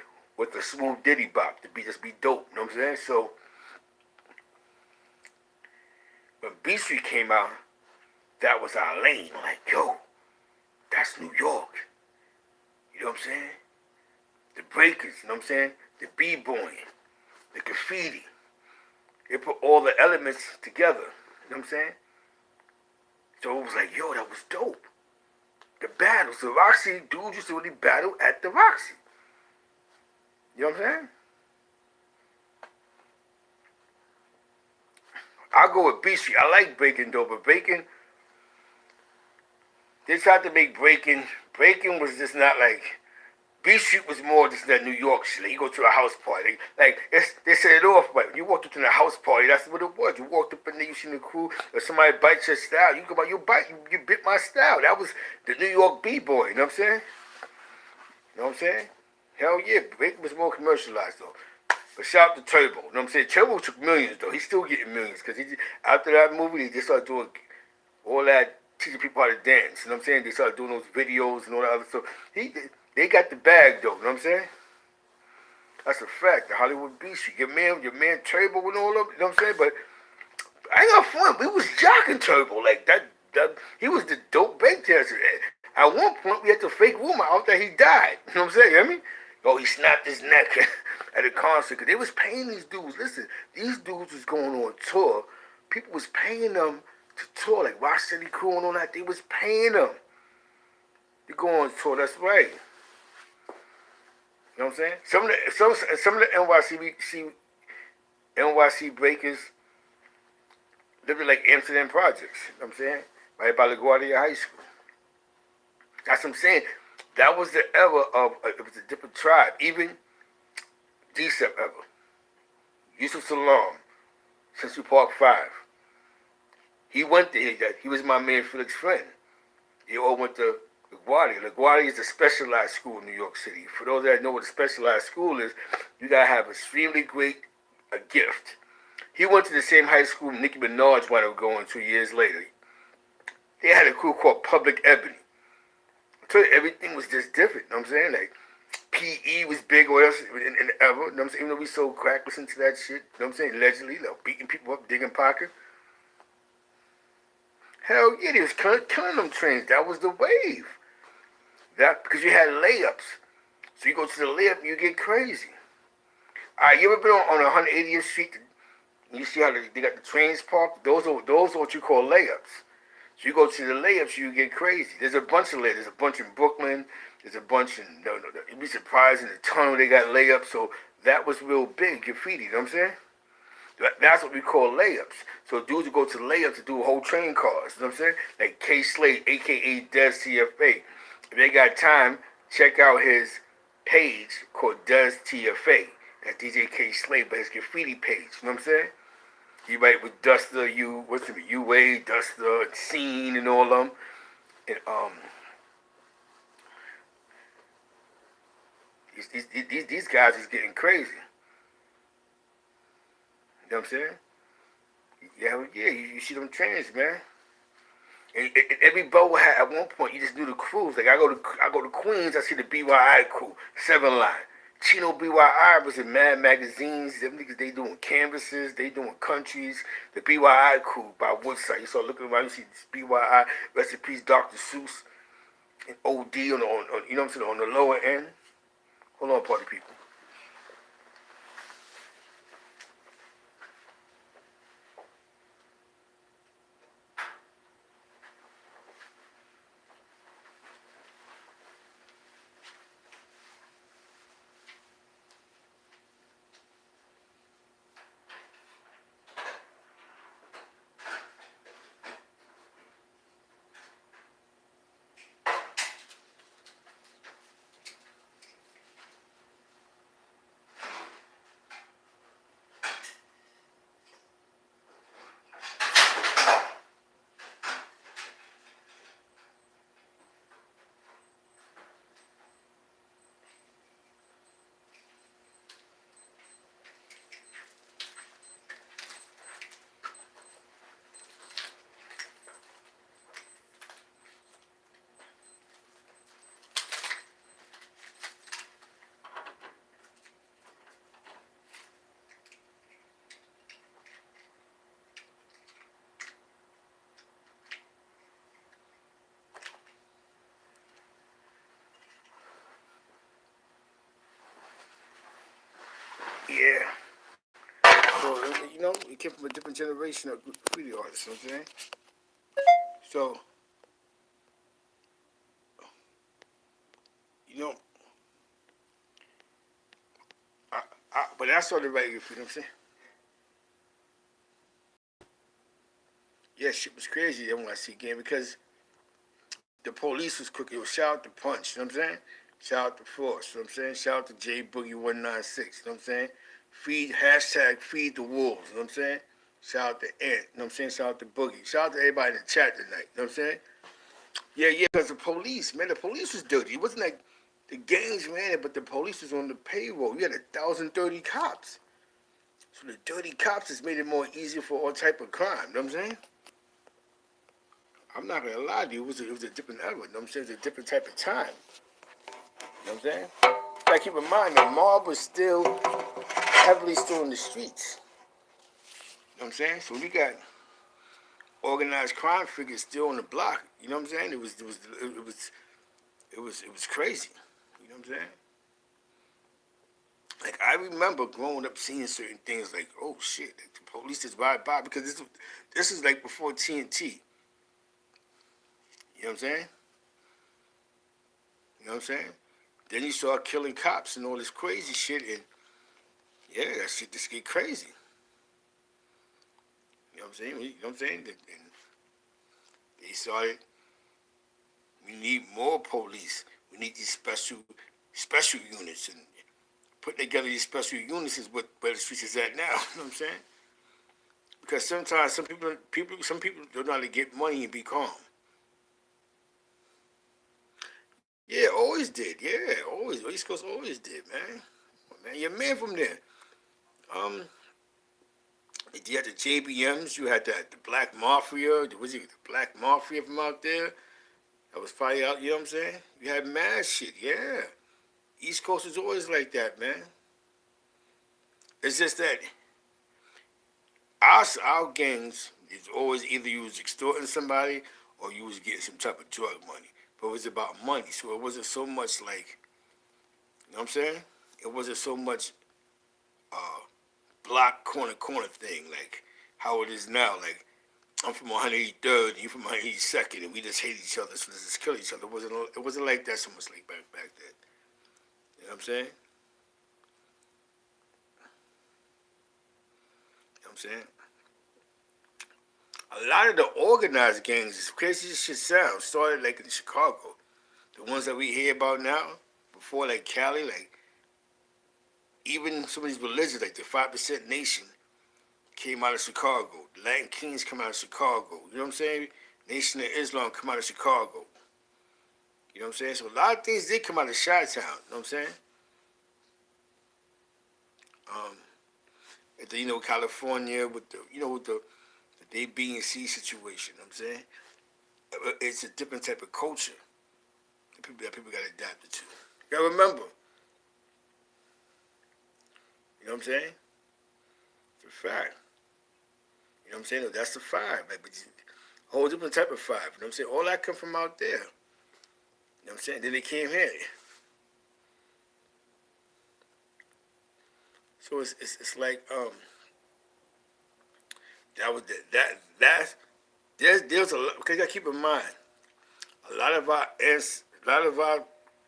the smooth Diddy Bop to just be dope. You know what I'm saying? So when B Street came out, that was our lane. Like, yo, that's New York. You know what I'm saying? The breakers, you know what I'm saying? The b-boying, the graffiti. It put all the elements together. You know what I'm saying? So it was like, yo, that was dope. The battles, the Roxy dudes used to really battle at the Roxy. You know what I'm saying? I'll go with B Street. I like breaking though, but breaking, they tried to make breaking was just not like, B Street was more just that New York shit. Like you go to a house party. Like they set it off, but you walked up to the house party, that's what it was. You walked up in there, you seen the crew, or somebody bite your style. You go by your bite, you bit my style. That was the New York B-boy, you know what I'm saying? You know what I'm saying? Hell yeah, breaking was more commercialized though. But shout out to Turbo, you know what I'm saying? Turbo took millions though. He's still getting millions because after that movie, they just started doing all that, teaching people how to dance. You know what I'm saying? They started doing those videos and all that other stuff. They got the bag though, you know what I'm saying? That's a fact. The Hollywood Beast, your man Turbo and all of them, you know what I'm saying? But I ain't got fun. We was jocking Turbo like that. He was the dope break dancer. At one point, we had to fake rumor out that he died. You know what I'm saying? You know what I mean? Oh, he snapped his neck at a concert because they was paying these dudes. Listen, these dudes was going on tour. People was paying them to tour, like Rock City Crew and all that. They was paying them to go on tour. That's right. You know what I'm saying? Some of the NYC breakers lived in like Amsterdam projects. You know what I'm saying? Right by LaGuardia High School. That's what I'm saying. That was the era of, it was a different tribe. Even Decep era. Yusuf Salam, Central Park 5. He went there. He was my man Felix's friend. They all went to LaGuardia. LaGuardia is a specialized school in New York City. For those that know what a specialized school is, you gotta have extremely great a gift. He went to the same high school Nicki Minaj wound up going 2 years later. They had a crew called Public Ebony. So everything was just different. You know what I'm saying? Like PE was big or else in the ever. You know what I'm saying? Even though we sold crack, listen to that shit. You know what I'm saying? Allegedly, like beating people up, digging pockets. Hell yeah, they was killing them trains. That was the wave. That because you had layups. So you go to the layup and you get crazy. Alright, you ever been on 180th Street? You see how they got the trains parked? Those are what you call layups. So you go to the layups, you get crazy. There's a bunch of layups. There's a bunch in Brooklyn. There's a bunch in, you'd be surprised in the tunnel they got layups. So that was real big, graffiti, you know what I'm saying? That's what we call layups. So dudes would go to layups to do whole train cars, you know what I'm saying? Like K Slade, a.k.a. Des TFA. If they got time, check out his page called Des TFA. That's DJ K Slade, but his graffiti page, you know what I'm saying? He write with Duster, U-Way, Duster, Scene, and all of them. And these guys is getting crazy. You know what I'm saying? Yeah, you see them trains, man. And every boat had at one point you just knew the crews. Like I go to Queens, I see the BYI crew, 7 Line. Chino BYI was in Mad magazines. Them niggas, they doing canvases, they doing countries. The BYI crew by Woodside. You start looking around, you see this BYI, rest in peace, Dr. Seuss, and OD on you know what I'm saying, on the lower end. Hold on, party people. Yeah. So, you know, it came from a different generation of graffiti artists, you know what I'm saying? So, you know, but I started writing graffiti, you know what I'm saying? Yeah, shit was crazy then when I see game because the police was quick. Yo, shout out to Punch, you know what I'm saying? Shout out to Force, you know what I'm saying? Shout out to J Boogie 196, you know what I'm saying? Feed the wolves, you know what I'm saying? Shout out to Ant, you know what I'm saying? Shout out to Boogie. Shout out to everybody in the chat tonight, you know what I'm saying? Yeah, because the police, man, the police was dirty. It wasn't like the gangs ran it, but the police was on the payroll. You had 1,030 cops. So the dirty cops just made it more easier for all type of crime, you know what I'm saying? I'm not gonna lie to you, it was a different era, you know what I'm saying? It was a different type of time. You know what I'm saying? You gotta keep in mind the mob was still heavily still in the streets. You know what I'm saying? So we got organized crime figures still on the block. You know what I'm saying? It was crazy. You know what I'm saying? Like I remember growing up seeing certain things like, oh shit, like the police just ride by because this is like before TNT. You know what I'm saying? You know what I'm saying? Then you start killing cops and all this crazy shit, and yeah, that shit just get crazy. You know what I'm saying? You know what I'm saying? And they started. We need more police. We need these special units, and putting together these special units is where the streets is at now. You know what I'm saying? Because sometimes some people don't know how to get money and be calm. Yeah, always did. Yeah, always. East Coast always did, man. Man, you're a man from there. Um, you had the JBMs. You had the Black Mafia. Was it the Black Mafia from out there? That was probably out. You know what I'm saying? You had mad shit. Yeah, East Coast is always like that, man. It's just that our gangs is always either you was extorting somebody or you was getting some type of drug money. But it was about money, so it wasn't so much like, you know what I'm saying? It wasn't so much uh, block corner thing like how it is now. Like I'm from 183rd and you from 182nd and we just hate each other, so let's just kill each other. It wasn't like that so much like back then. You know what I'm saying? You know what I'm saying? A lot of the organized gangs, as crazy as shit sounds, started like in Chicago. The ones that we hear about now, before like Cali, like even some of these religions, like the 5% Nation, came out of Chicago. The Latin Kings come out of Chicago. You know what I'm saying? Nation of Islam come out of Chicago. You know what I'm saying? So a lot of things did come out of Chi-Town. You know what I'm saying? Um, California with the A, B, and C situation. You know what I'm saying? It's a different type of culture that people got adapted to. You gotta remember. You know what I'm saying? It's a fact. You know what I'm saying? That's the five. Like, but a whole different type of five. You know what I'm saying? All that come from out there. You know what I'm saying? Then they came here. So it's like that was that there's a lot, because you gotta keep in mind a lot of our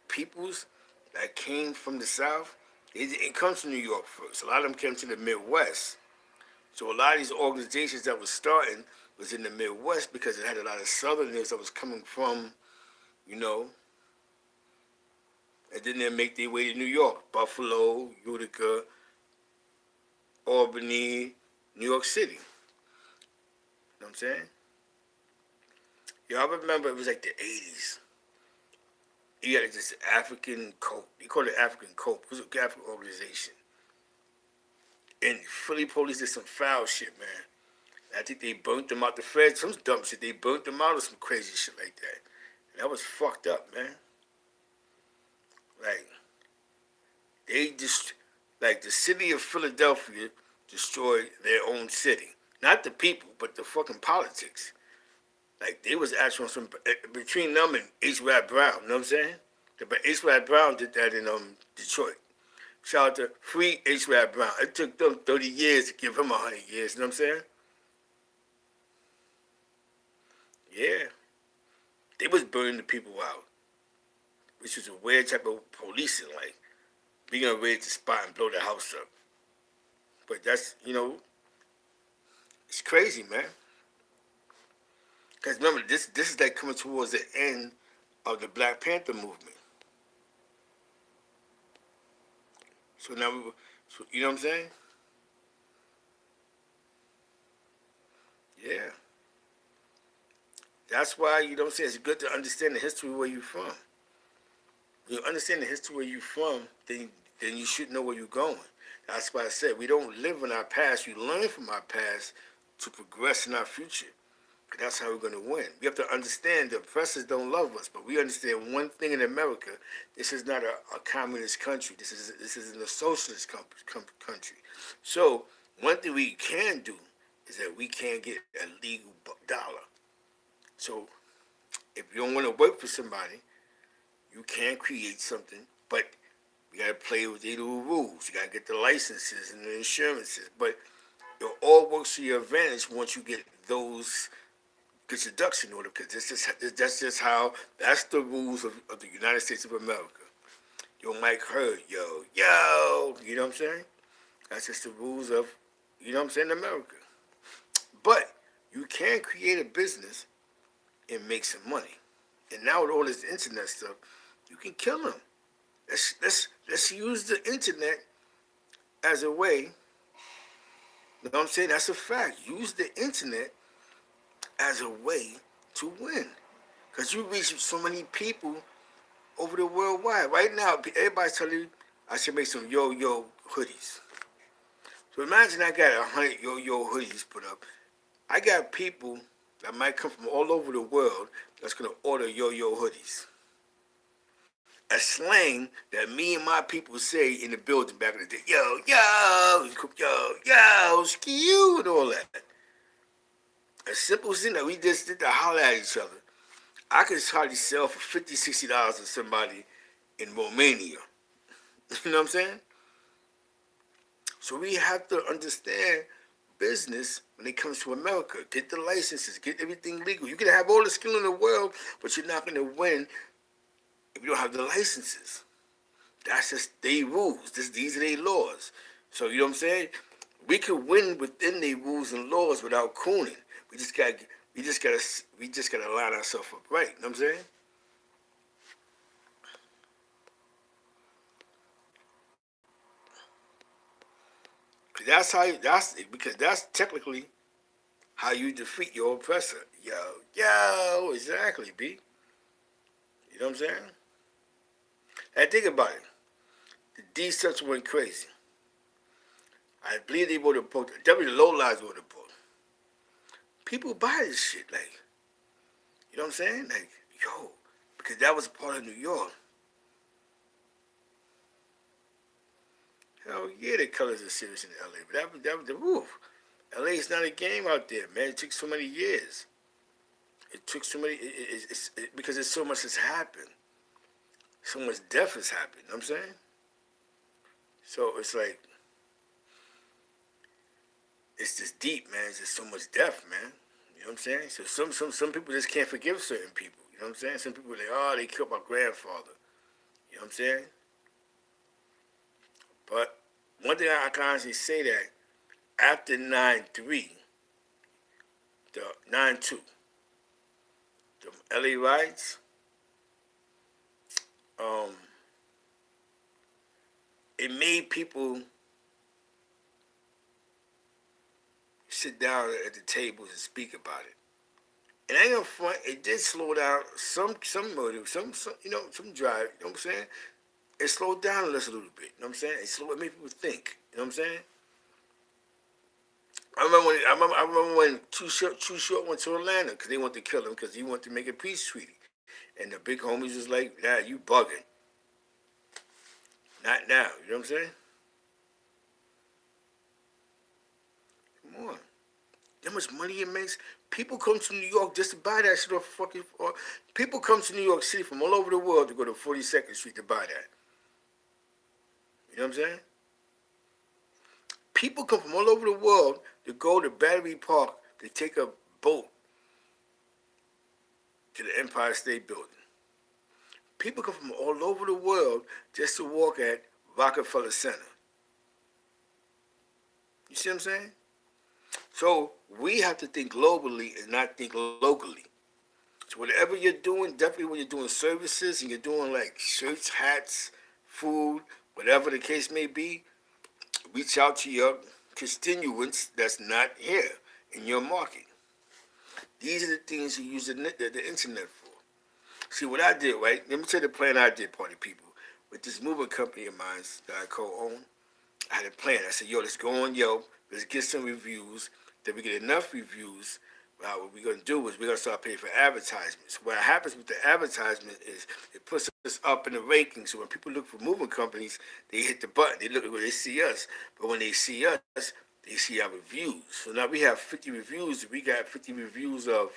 peoples that came from the South, it comes from New York first. A lot of them came to the Midwest. So a lot of these organizations that was starting was in the Midwest because it had a lot of Southerners that was coming from, you know, and then they make their way to New York, Buffalo, Utica, Albany, New York City. You know what I'm saying? Y'all remember it was like the 80s. You had this African Cope. You called it African Cope. It was an African organization. And Philly police did some foul shit, man. I think they burnt them out the feds. Some dumb shit. They burnt them out or some crazy shit like that. And that was fucked up, man. Like, they just, like the city of Philadelphia destroyed their own city. Not the people, but the fucking politics. Like, they was actually on some, between them and H. Rap Brown, you know what I'm saying? But H. Rap Brown did that in Detroit. Shout out to Free H. Rap Brown. It took them 30 years to give him 100 years, you know what I'm saying? Yeah. They was burning the people out, which was a weird type of policing, like being on raid to spot and blow the house up. But that's, it's crazy, man. Because remember, this is like coming towards the end of the Black Panther movement. So now you know what I'm saying? Yeah. That's why, you know what I'm saying, it's good to understand the history of where you're from. When you understand the history where you're from, then you should know where you're going. That's why I said we don't live in our past. We learn from our past to progress in our future. Because that's how we're going to win. We have to understand the oppressors don't love us, but we understand one thing in America: this is not a communist country. This is a socialist country. So one thing we can do is that we can get a legal dollar. So if you don't want to work for somebody, you can create something, but you got to play with their little rules. You got to get the licenses and the insurances, but it all works to your advantage once you get those, get your ducks in order, because that's the rules of the United States of America. Yo, Mike Hurd, yo, you know what I'm saying? That's just the rules of, you know what I'm saying, America. But you can create a business and make some money. And now with all this internet stuff, you can kill them. Let's use the internet as a way. You know what I'm saying? That's a fact. Use the internet as a way to win. Because you reach so many people over the worldwide. Right now, everybody's telling you I should make some yo-yo hoodies. So imagine I got 100 yo-yo hoodies put up. I got people that might come from all over the world that's going to order yo-yo hoodies. A slang that me and my people say in the building back in the day. Yo, yo, yo, skew, and all that. A simple thing that we just did to holler at each other. I could hardly sell for $50, $60 to somebody in Romania. You know what I'm saying? So we have to understand business when it comes to America. Get the licenses, get everything legal. You can have all the skill in the world, but you're not going to win if you don't have the licenses. That's just their rules. These are their laws. So you know what I'm saying? We can win within their rules and laws without cooning. We just gotta line ourselves up right. You know what I'm saying? Because that's technically how you defeat your oppressor. Yo, exactly, B. You know what I'm saying? And think about it. The Decepticons went crazy. I believe they wrote a book. Definitely the Lowlives wrote a book. People buy this shit, like, you know what I'm saying? Like, yo, because that was a part of New York. Hell yeah, the colors are serious in LA, but that was the roof. LA is not a game out there, man. It took so many years. It took so many, because there's so much has happened. So much death has happened, you know what I'm saying? So it's like, it's just deep, man. It's just so much death, man. You know what I'm saying? So some people just can't forgive certain people. You know what I'm saying? Some people they killed my grandfather. You know what I'm saying? But one thing I can honestly say that after 9/3, the 9/2, the LA riots, it made people sit down at the tables and speak about it. And I ain't gonna front, it did slow down some motive, some some drive, you know what I'm saying? It slowed down a little bit, you know what I'm saying? It made people think, you know what I'm saying? I remember when Too Short went to Atlanta because they wanted to kill him because he wanted to make a peace treaty. And the big homies was like, nah, you bugging. Not now, you know what I'm saying? Come on. How much money it makes? People come to New York just to buy that shit off fucking. People come to New York City from all over the world to go to 42nd Street to buy that. You know what I'm saying? People come from all over the world to go to Battery Park to take a boat to the Empire State Building. People come from all over the world just to walk at Rockefeller Center. You see what I'm saying? So we have to think globally and not think locally. So whatever you're doing, definitely when you're doing services and you're doing like shirts, hats, food, whatever the case may be, reach out to your constituents that's not here in your market. These are the things you use the internet for. See what I did, right? Let me tell you the plan I did, party people. With this moving company of mine that I co-own, I had a plan. I said, yo, let's go on Yelp, let's get some reviews. Then we get enough reviews. What we're going to do is we're going to start paying for advertisements. What happens with the advertisement is it puts us up in the rankings. So when people look for moving companies, they hit the button. They look at where they see us. But when they see us, they see our reviews. So now we have 50 reviews. We got 50 reviews of,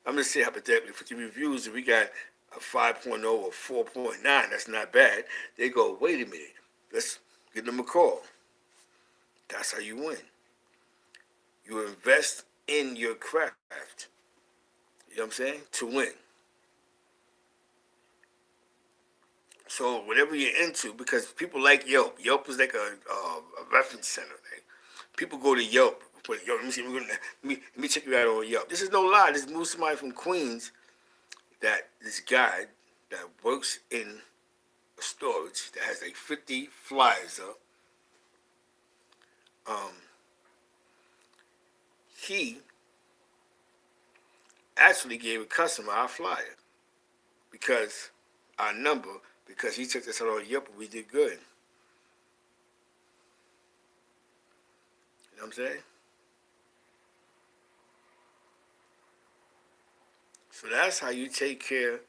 I'm going to say hypothetically, 50 reviews. And we got a 5.0 or 4.9. That's not bad. They go, wait a minute. Let's give them a call. That's how you win. You invest in your craft. You know what I'm saying? To win. So whatever you're into, because people like Yelp. Yelp is like a reference center. Like, people go to Yelp. But, yo, let me check you out on Yelp. This is no lie. This moves somebody from Queens, this guy that works in storage that has like 50 flyers up. He actually gave a customer our flyer because our number, because he took us out on Yelp and we did good. You know what I'm saying? So that's how you take care of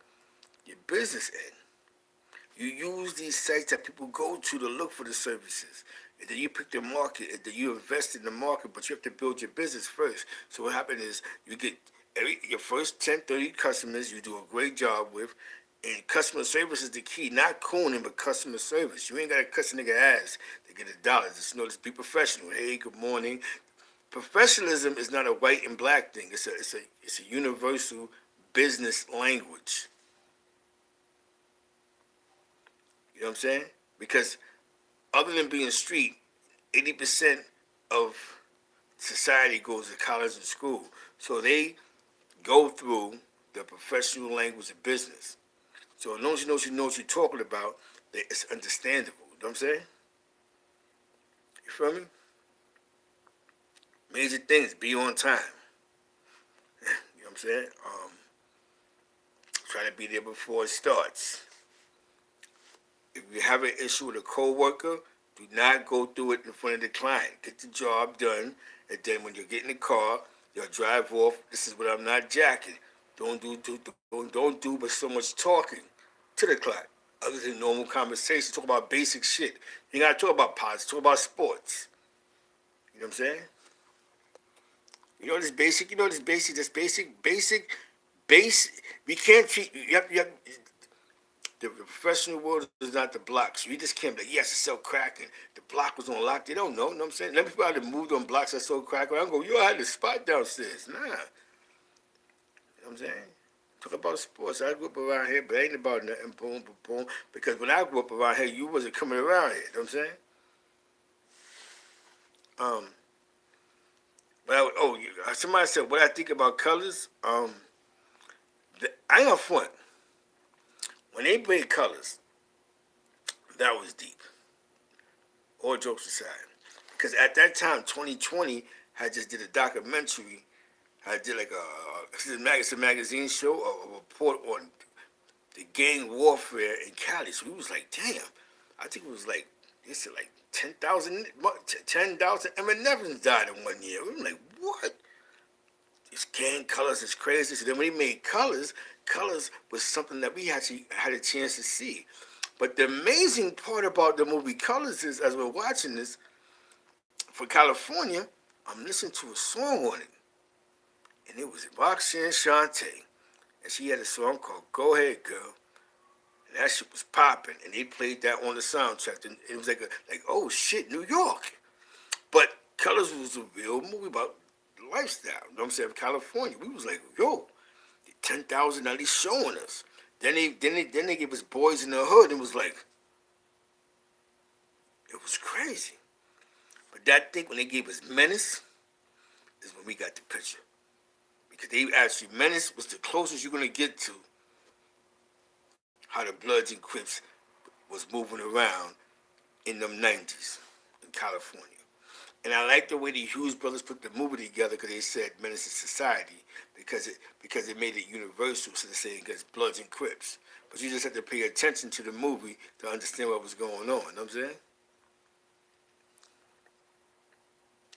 your business end. You use these sites that people go to look for the services. And then you pick the market, and then you invest in the market, but you have to build your business first. So what happens is you get your first 10, 30 customers you do a great job with, and customer service is the key. Not cooning, but customer service. You ain't got to cuss a nigga ass to get $1. Just be professional. Hey, good morning. Professionalism is not a white and black thing. It's a universal business language. You know what I'm saying? Because other than being street, 80% of society goes to college and school. So they go through the professional language of business. So as long as you know what you're talking about, it's understandable. You know what I'm saying? You feel me? Major things, be on time. You know what I'm saying? Try to be there before it starts. If you have an issue with a coworker, do not go through it in front of the client. Get the job done, and then when you get in the car, you'll drive off. This is what I'm not jacking. Don't do but so much talking to the client. Other than normal conversation, talk about basic shit. You gotta talk about politics, talk about sports. You know what I'm saying? This basic. We can't treat. The professional world is not the block. So you just can't be like, yes, it's sell crack and the block was on lock. They don't know what I'm saying? Let me people out there moved on blocks that sold crack. I go, I had the spot downstairs. Nah. You know what I'm saying? Talk about sports. I grew up around here, but it ain't about nothing. Boom, boom, boom. Because when I grew up around here, you wasn't coming around here. You know what I'm saying? Somebody said, what I think about colors? I ain't gonna front. When they made colors, that was deep. All jokes aside. Because at that time, 2020, I just did a documentary. I did like it's a magazine show, a report on the gang warfare in Cali. So we was like, damn. I think it was like, they said like 10,000 M&Evans died in 1 year. We were like, what? These gang colors is crazy. So then when he made colors was something that we actually had a chance to see. But the amazing part about the movie Colors is, as we're watching this, for California, I'm listening to a song on it. And it was Roxanne Shante. And she had a song called Go Ahead Girl. And that shit was popping. And they played that on the soundtrack. And it was like, oh shit, New York. But Colors was a real movie about lifestyle. You know what I'm saying? California. We was like, yo, 10,000 at least showing us. Then they gave us Boys in the Hood. It was like, it was crazy. But that thing when they gave us Menace is when we got the picture. Because they actually, Menace was the closest you're going to get to how the Bloods and Crips was moving around in them 90s in California. And I like the way the Hughes brothers put the movie together because they said Menace to Society because it made it universal, so they're saying because Bloods and Crips. But you just have to pay attention to the movie to understand what was going on. You know what I'm saying?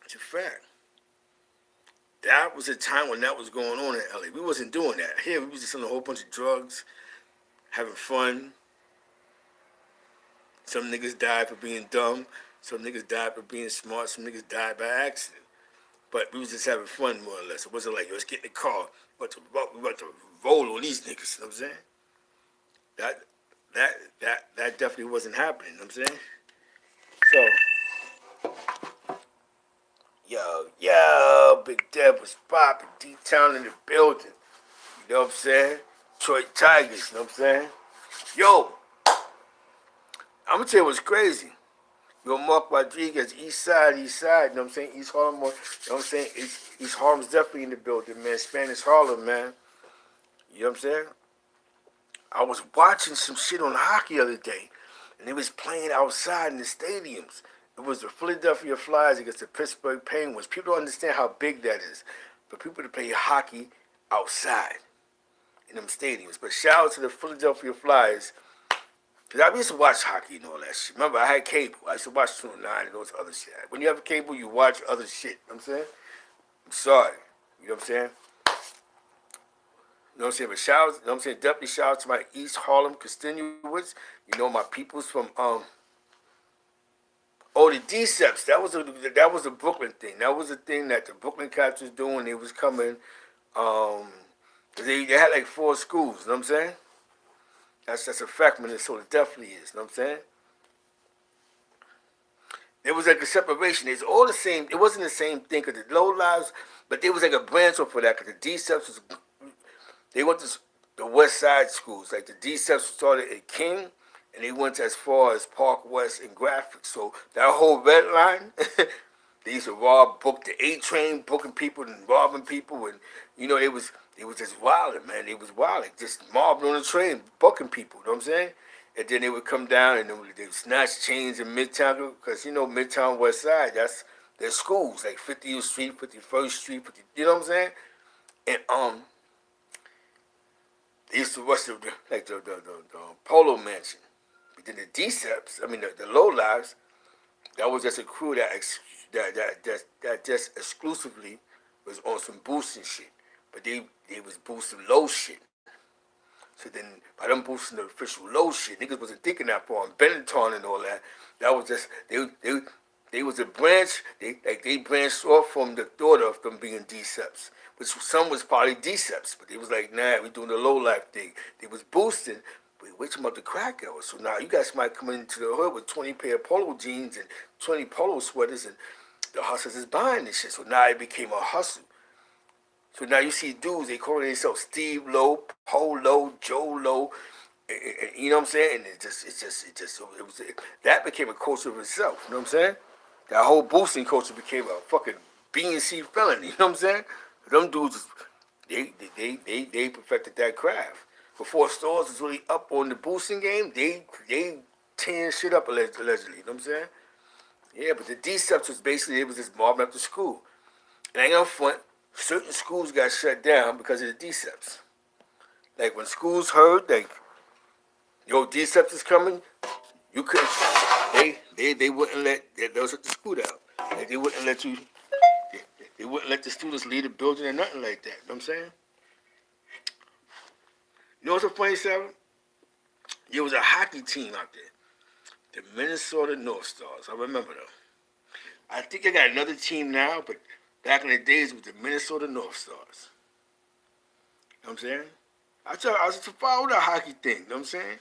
It's a fact. That was a time when that was going on in LA. We wasn't doing that. Here we was just on a whole bunch of drugs, having fun. Some niggas died for being dumb. Some niggas died for being smart. Some niggas died by accident. But we was just having fun, more or less. It wasn't like, let's get in the car. We about to roll on these niggas. You know what I'm saying? That definitely wasn't happening. You know what I'm saying? So, yo, Big Dev was popping. D-Town in the building. You know what I'm saying? Detroit Tigers. You know what I'm saying? Yo, I'm going to tell you what's crazy. Yo, Mark Rodriguez, East Side, you know what I'm saying? East Harlem, you know what I'm saying? East Harlem's definitely in the building, man. Spanish Harlem, man. You know what I'm saying? I was watching some shit on hockey the other day. and they was playing outside in the stadiums. It was the Philadelphia Flyers against the Pittsburgh Penguins. People don't understand how big that is for people to play hockey outside in them stadiums. But shout out to the Philadelphia Flyers, because I used to watch hockey and all that shit. Remember, I had cable. I used to watch 209 and those other shit. When you have cable, you watch other shit. You know what I'm saying? I'm sorry. You know what I'm saying? You know what I'm saying? But shout out, you know what I'm saying? Definitely shout out to my East Harlem constituents. You know, my peoples from the Deceps. That was a Brooklyn thing. That was a thing that the Brooklyn Cats was doing. They was coming. They had like 4 schools. You know what I'm saying? That's a fact, Minnesota definitely is. You know what I'm saying? There was like a separation. It's all the same. It wasn't the same thing because the low lives, but there was like a branch off for that because the Deceps was. They went to the West Side schools. Like the Deceps started at King, and they went as far as Park West and Graphic. So that whole red line, they used to book the A train, booking people and robbing people, and you know, it was just wilding, man. It was wilding, just mobbing on the train, booking people. You know what I'm saying? And then they would come down and they would snatch chains in Midtown, because you know Midtown West Side, that's their schools, like 50th Street, 51st Street, you know what I'm saying? And they used to rush the Polo Mansion. But then the Deceps, I mean the Low Lives, that was just a crew that just exclusively was on some boosting shit. But they was boosting low shit. So then by them boosting the official low shit, niggas wasn't thinking that far. And Benetton and all that, that was just they was a branch. They branched off from the thought of them being Deceps, which some was probably Deceps, but they was like, nah, we doing the low life thing. They was boosting, but we're talking about the crack hour. So now you guys might come into the hood with 20 pair of polo jeans and 20 polo sweaters, and the hustlers is buying this shit. So now it became a hustle. So now you see dudes, they call themselves Steve Lowe, Polo, Joe Lowe, and you know what I'm saying? And that became a culture of itself. You know what I'm saying? That whole boosting culture became a fucking B and C felony. You know what I'm saying? Them dudes, they perfected that craft. Before stores was really up on the boosting game, they tearing shit up allegedly. You know what I'm saying? Yeah, but the Deceps was basically, it was just mobbing up the school. And I ain't gonna front, certain schools got shut down because of the Deceps. Like when schools heard, like, yo, Deceps is coming, you couldn't, they wouldn't let those at the school down. Like they wouldn't let you, they wouldn't let the students leave the building or nothing like that. You know what I'm saying? You know what's so funny, Sarah? There was a hockey team out there, the Minnesota North Stars. I remember them. I think they got another team now, but back in the days it was the Minnesota North Stars. You know what I'm saying? I was to follow the hockey thing, you know what I'm saying?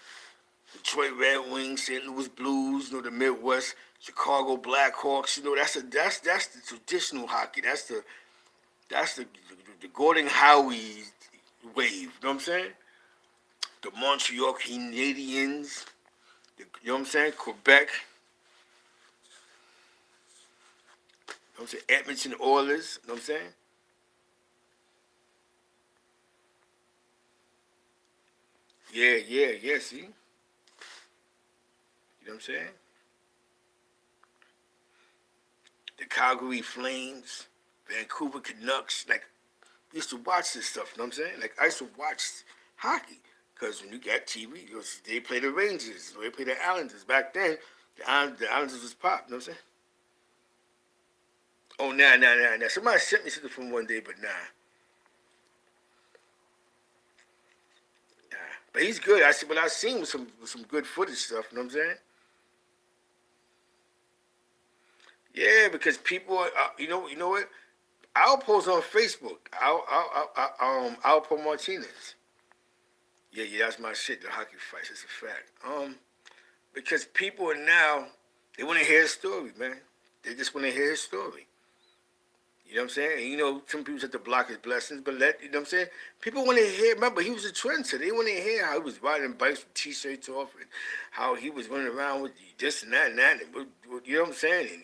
Detroit Red Wings, St. Louis Blues, you know, the Midwest, Chicago Blackhawks, you know, that's the traditional hockey. That's the Gordon Howie wave, you know what I'm saying? The Montreal Canadiens, you know what I'm saying? Quebec, you know what I'm saying? Edmonton Oilers, you know what I'm saying? Yeah, see? You know what I'm saying? The Calgary Flames, Vancouver Canucks, like, I used to watch this stuff, you know what I'm saying? Like, I used to watch hockey, because when you got TV, they play the Rangers, they play the Islanders. Back then, the Islanders was pop, you know what I'm saying? Oh, nah. Somebody sent me something from one day, but nah. But he's good. I seen with some good footage stuff, you know what I'm saying? Yeah, because people, you know what? I'll post on Facebook. I'll Martinez. Yeah, that's my shit. The hockey fights. It's a fact. Because people are now, they want to hear his story, man. They just want to hear his story. You know what I'm saying? And, you know, some people have to block his blessings, but you know what I'm saying? People want to hear, remember, he was a trendsetter. They want to hear how he was riding bikes with T-shirts off and how he was running around with this and that and that. And, you know what I'm saying? And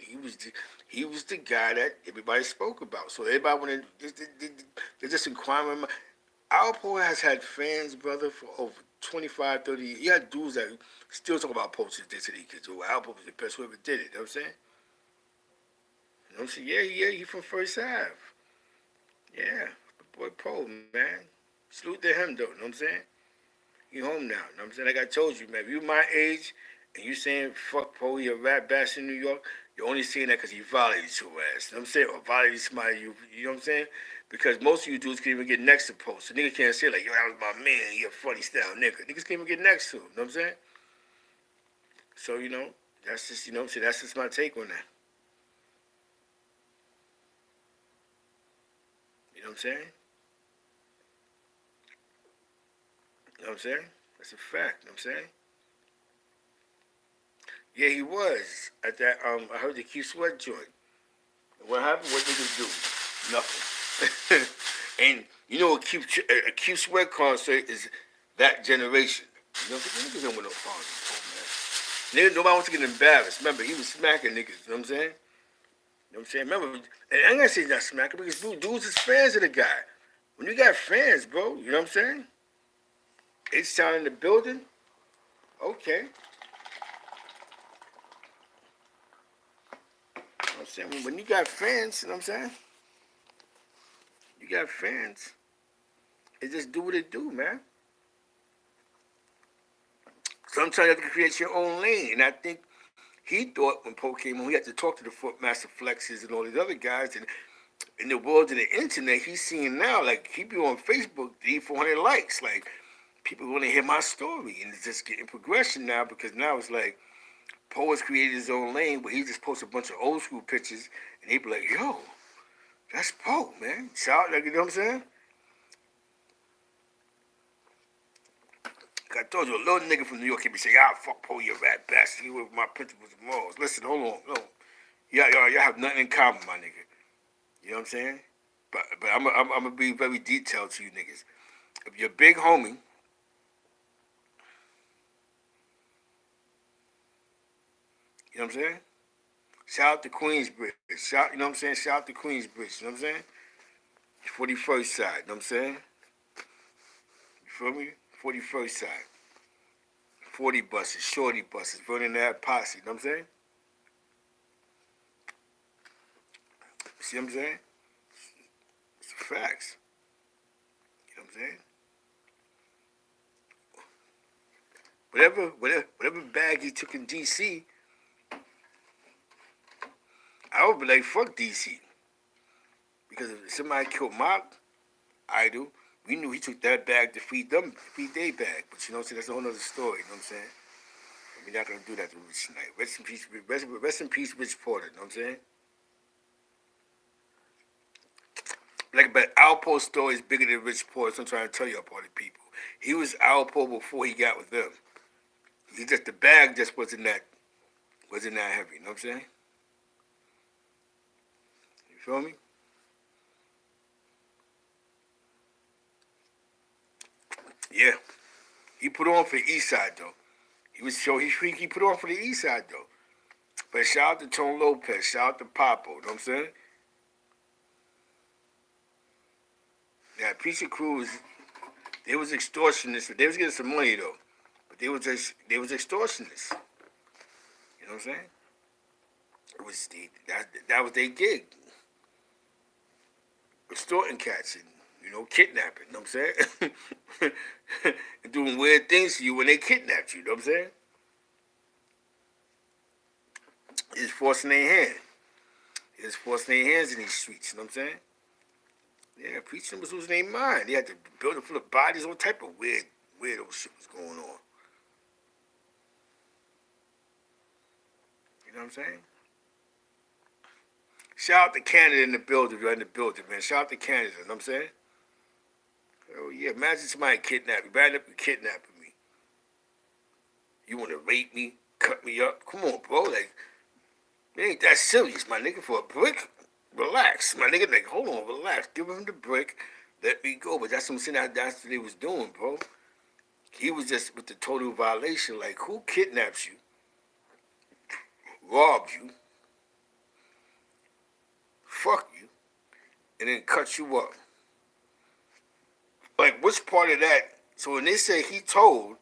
he was the guy that everybody spoke about. So everybody wanted, they're just inquiring. Alpo has had fans, brother, for over 25, 30 years. He had dudes that Still talk about posters they say they kids. Oh, Alpo was the best who ever did it. You know what I'm saying? You know what I'm saying? Yeah, he from First Ave. Yeah, the boy Poe, man. Salute to him, though. You know what I'm saying? He home now. You know what I'm saying? Like I told you, man, if you my age and you saying fuck Poe, you're a rat bass in New York, you're only saying that because he violated your ass. You know what I'm saying? Or violated somebody, you know what I'm saying? Because most of you dudes can't even get next to Poe. So niggas can't say like, yo, that was my man, he a funny style nigga. Niggas can't even get next to him. You know what I'm saying? So, that's just, you know what I'm saying? That's just my take on that. You know what I'm saying? You know what I'm saying? That's a fact. You know what I'm saying? Yeah, he was at that. I heard the Q Sweat joint. What happened? What niggas do? Nothing. And you know, a Q Sweat concert is that generation. You know, niggas don't want no problems, man. Niggas, nobody wants to get embarrassed. Remember, he was smacking niggas. You know what I'm saying? You know what I'm saying? Remember, and I'm gonna say he's not smacking because dudes is fans of the guy. When you got fans, bro, you know what I'm saying? H-Town in the building. Okay. You know what I'm saying? When you got fans, you know what I'm saying? You got fans. It just do what it do, man. Sometimes you have to create your own lane. And I think he thought when Poe came on, he had to talk to the Master Flexes and all these other guys. And in the world of the internet, he's seeing now, like, he be on Facebook, 400 likes. Like, people want to hear my story. And it's just getting progression now because now it's like Poe has created his own lane where he just posts a bunch of old school pictures and he be like, yo, that's Poe, man. Shout, like, you know what I'm saying? Like I told you, a little nigga from New York can be saying, "Ah, fuck Poe, you rat bastard. You with my principles and morals." Listen, hold on, no. Y'all have nothing in common, my nigga. You know what I'm saying? But I'm gonna be very detailed to you niggas. If your big homie, you know what I'm saying? Shout out to Queensbridge. You know what I'm saying? Shout out to Queensbridge. You know what I'm saying? 41st side. You know what I'm saying? You feel me? 41st side. 40 buses, shorty buses, running that posse. You know what I'm saying? See what I'm saying? It's the facts. You know what I'm saying? Whatever bag he took in DC, I would be like, fuck DC. Because if somebody killed my idol, we knew he took that bag to feed their bag. But you know what I'm saying? That's a whole other story, you know what I'm saying? We're not gonna do that to Rich tonight. Rest in peace, Rich Porter, you know what I'm saying? Like, but Alpo's story is bigger than Rich Porter, so I'm trying to tell you about the people. He was Alpo before he got with them. He just the bag just wasn't that heavy, you know what I'm saying? You feel me? Yeah. He put on for the East Side though. He put on for the East Side though. But shout out to Tone Lopez, shout out to Papo, you know what I'm saying? Yeah, Piece of Crews, they was extortionists. They was getting some money though. But they was extortionists. You know what I'm saying? That was their gig. Extorting cats and, kidnapping, you know what I'm saying? And doing weird things to you when they kidnapped you, you know what I'm saying? It's forcing their hand. It's forcing their hands in these streets, you know what I'm saying? Yeah, preaching was losing their mind. They had to build it full of bodies, all type of weirdo shit was going on. You know what I'm saying? Shout out to Canada in the building, if you're in the building, man. Shout out to Canada, you know what I'm saying? Oh yeah, imagine somebody kidnapping me. Bad up and kidnapping me. You wanna rape me, cut me up? Come on, bro. Like, it ain't that serious, my nigga. For a brick, relax. My nigga, like, hold on, relax. Give him the brick, let me go. But that's what I'm saying, that's what they was doing, bro. He was just with the total violation. Like, who kidnaps you, robs you, fuck you, and then cuts you up? Like, which part of that? So when they say he told,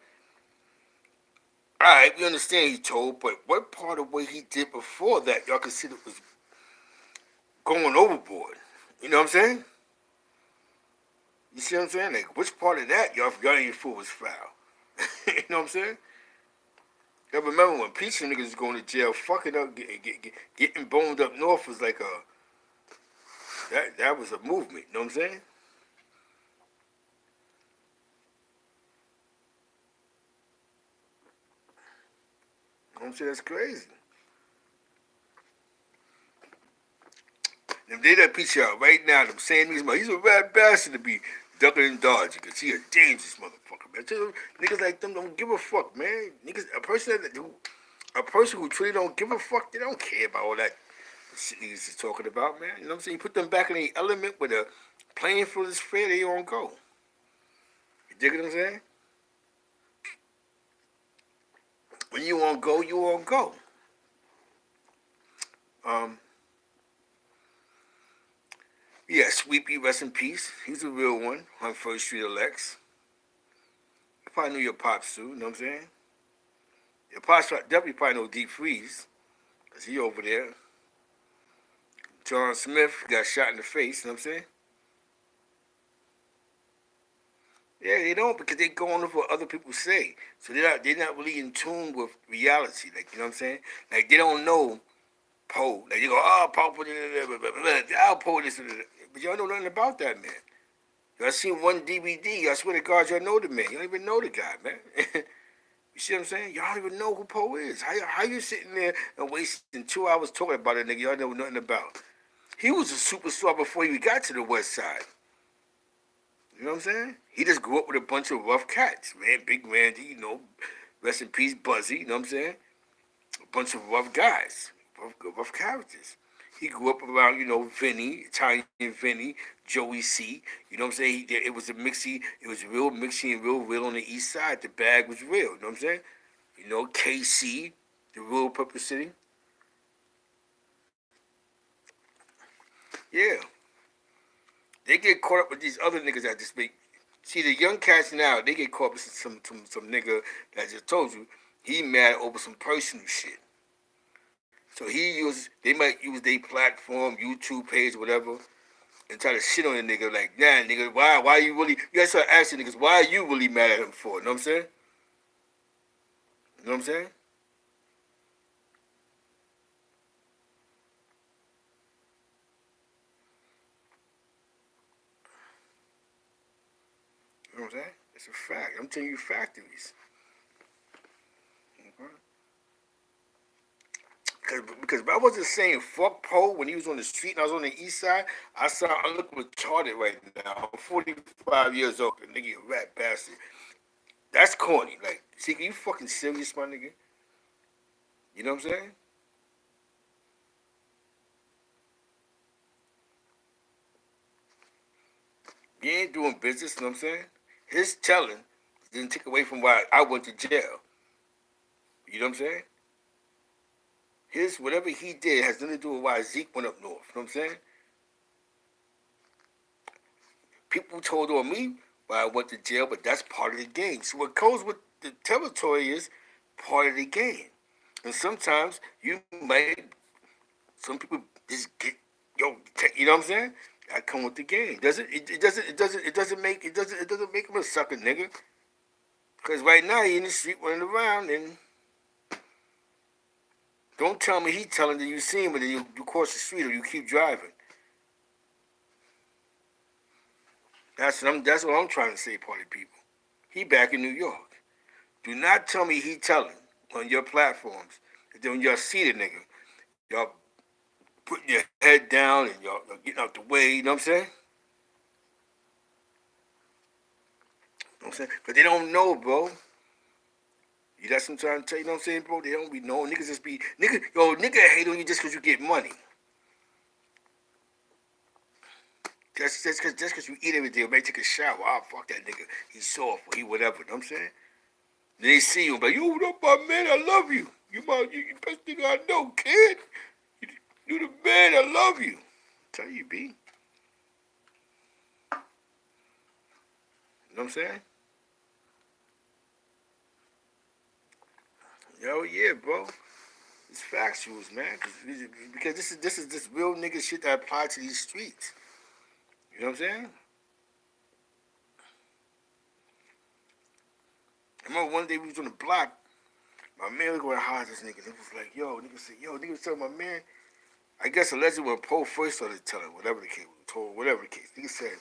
Alright, we understand he told, but what part of what he did before that y'all consider was going overboard? You know what I'm saying? You see what I'm saying? Like, which part of that y'all ain't fool was foul? You know what I'm saying? I remember when Peach niggas was going to jail, fucking up, getting boned up north was like that was a movement. You know what I'm saying? You know what I'm saying? That's crazy. If they let Peach out right now, them saying he's a bad bastard to be ducking and dodging because he a dangerous motherfucker, man. Tell them, niggas like them don't give a fuck, man. Niggas, a person who truly don't give a fuck, they don't care about all that shit niggas is talking about, man. You know what I'm saying? You put them back in the element where the playing field is fair, they don't go. You dig what I'm saying? When you won't go, you won't go. Um, yeah, Sweepy, rest in peace. He's a real one on First Street Elects. You probably knew your pops too, you know what I'm saying? Your pops definitely probably know Deep Freeze, because he over there. John Smith got shot in the face, you know what I'm saying? Yeah, they don't because they go on with what other people say. So they're not really in tune with reality. Like, you know what I'm saying? Like, they don't know Poe. Like, they go, oh, Poe put it, I'll Poe this, but y'all know nothing about that man. Y'all seen one DVD. I swear to God, y'all know the man. You don't even know the guy, man. You see what I'm saying? Y'all don't even know who Poe is. How you sitting there and wasting 2 hours talking about a nigga y'all know nothing about? He was a superstar before he got to the West Side. You know what I'm saying? He just grew up with a bunch of rough cats, man. Big Randy, rest in peace, Buzzy, you know what I'm saying? A bunch of rough guys, rough characters. He grew up around, Vinny, Italian Vinny, Joey C. You know what I'm saying? It was it was real mixy and real on the east side. The bag was real, you know what I'm saying? KC, the real Purpose City. Yeah. They get caught up with these other niggas that just make. See, the young cats now, they get caught up with some nigga that I just told you, he mad over some personal shit. So they might use their platform, YouTube page, whatever, and try to shit on the nigga like, nah, nigga, why you really, you gotta start asking niggas, why are you really mad at him for? You know what I'm saying? You know what I'm saying? You know what I'm saying? It's a fact. I'm telling you factories. Okay? Because I wasn't saying fuck Poe when he was on the street and I was on the east side. I look retarded right now. I'm 45 years old. Nigga, a rat bastard. That's corny. Like, see, are you fucking serious, my nigga? You know what I'm saying? You ain't doing business, you know what I'm saying? His telling didn't take away from why I went to jail. You know what I'm saying? His whatever he did has nothing to do with why Zeke went up north. You know what I'm saying? People told on me why I went to jail, but that's part of the game. So what goes with the territory is part of the game. And sometimes some people just get, you know what I'm saying? I come with the game. It doesn't make him a sucker nigga. Cause right now he in the street running around and don't tell me he telling that you see him but then you cross the street or you keep driving. That's what I'm trying to say, party people. He back in New York. Do not tell me he telling on your platforms. Then when y'all see the nigga, y'all putting your head down and y'all getting out the way, you know what I'm saying? You know what I'm saying? But they don't know, bro. That's what I'm trying to tell you, know what I'm saying, bro? They don't be knowing. Niggas just be, nigga hate on you just because you get money. Just cause you eat every day or may take a shower. Ah, fuck that nigga. He's soft or he whatever, you know what I'm saying? Then they see you and be like, yo, what up, my man? I love you. You best nigga I know, kid. You the man, I love you. Tell you, B. You know what I'm saying? Yo, yeah, bro. It's factuals, man. Because this real nigga shit that apply to these streets. You know what I'm saying? I remember one day we was on the block. My man was going to holler at this nigga. He was like, nigga was telling my man. I guess allegedly when Poe first started telling, whatever the case, whatever the case. Nigga said,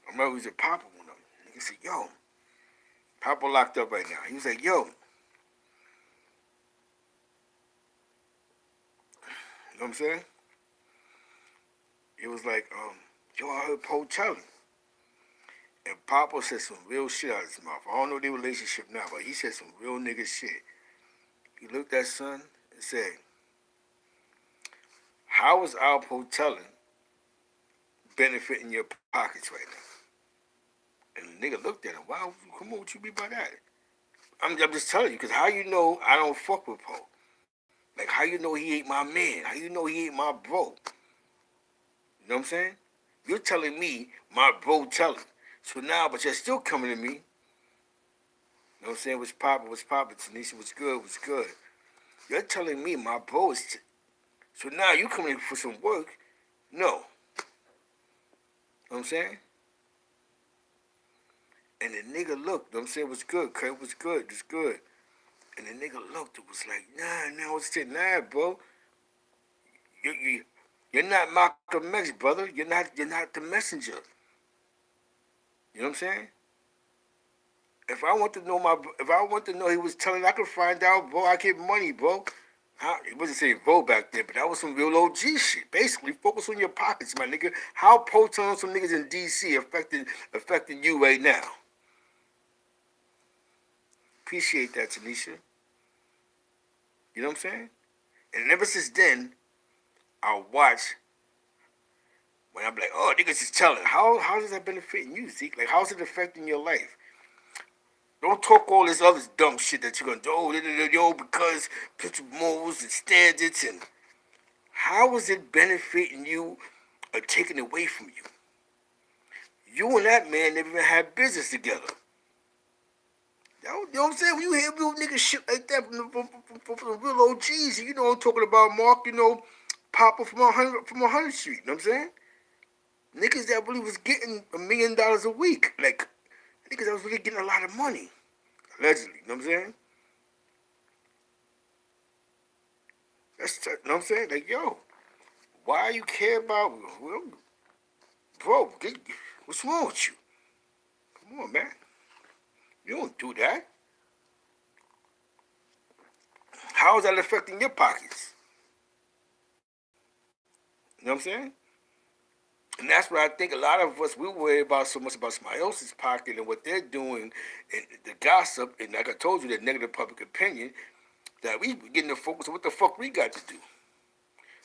I remember he was at Papa one of them. Nigga said, yo, Papa locked up right now. He was like, yo, you know what I'm saying? It was like, yo, I heard Poe telling. And Papa said some real shit out of his mouth. I don't know their relationship now, but he said some real nigga shit. He looked at son and said, how is our Poe telling benefiting your pockets right now? And the nigga looked at him, wow, come on, what you mean by that? I'm just telling you, because how you know I don't fuck with Poe? Like, how you know he ain't my man? How you know he ain't my bro? You know what I'm saying? You're telling me my bro telling. So now, but you're still coming to me. You know what I'm saying? What's poppin', Tanisha, what's good. You're telling me my bro is... So now you coming in for some work? No. You know what I'm saying? And the nigga looked, you know what I'm saying, what's good, Kurt, what's good, it's good. And the nigga looked, it was like, nah, what's that? Nah, bro. You're not Malcolm X, brother. You're not the messenger. You know what I'm saying? If I want to know he was telling, I could find out, bro. I get money, bro. It wasn't saying bro back then, but that was some real OG shit. Basically, focus on your pockets, my nigga. How Poe telling some niggas in D.C. affecting you right now? Appreciate that, Tanisha. You know what I'm saying? And ever since then, I'll watch when I'm like, oh, niggas is telling. How is that benefiting you, Zeke? Like, how's it affecting your life? Don't talk all this other dumb shit that you're gonna do, because principal morals and standards, and how is it benefiting you or taking away from you? You and that man never even had business together. You know what I'm saying? When you hear real nigga shit like that from the real OGs, you know I'm talking about Mark, Papa from 100 Street, you know what I'm saying? Niggas that really was getting $1 million a week. Like, niggas that was really getting a lot of money. Allegedly, you know what I'm saying? You know what I'm saying? Like, yo, why you care about, well, bro, what's wrong with you? Come on, man. You don't do that. How is that affecting your pockets? You know what I'm saying? And that's what I think a lot of us, we worry about so much about somebody else's pocket and what they're doing and the gossip, and like I told you, that negative public opinion, that we getting the focus on what the fuck we got to do.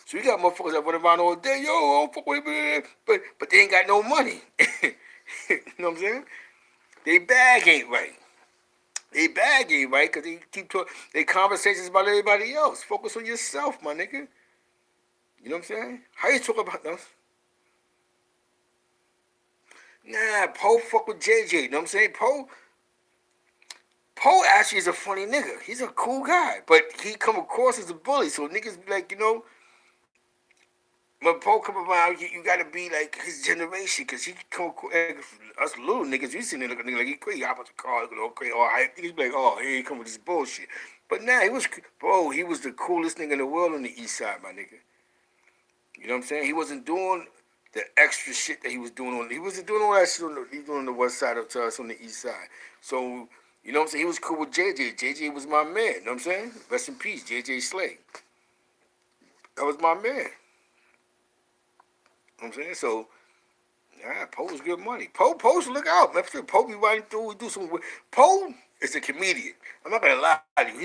So you got motherfuckers that run around all day, yo, I don't fuck with it, but they ain't got no money. You know what I'm saying? They bag ain't right. They bag ain't right because they keep talking, they conversations about everybody else. Focus on yourself, my nigga. You know what I'm saying? How you talk about us? Nah, Poe fuck with JJ. You know what I'm saying? Poe actually is a funny nigga. He's a cool guy, but he come across as a bully. So niggas be like, when Poe come around, you gotta be like his generation, cause he come across us little niggas. We seen him looking like he crazy. Hop out the car, crazy. Oh, niggas be like, oh, here he come with this bullshit. But nah, he was the coolest nigga in the world on the east side, my nigga. You know what I'm saying? He wasn't doing the extra shit that he was doing he wasn't doing all that shit he was doing on the west side of us on the east side. So, you know what I'm saying? He was cool with JJ. JJ was my man, you know what I'm saying? Rest in peace, JJ Slay. That was my man. You know what I'm saying? So, yeah, Poe was good money. Poe's look out, man. Poe be riding through, we do some Poe is a comedian. I'm not gonna lie to you.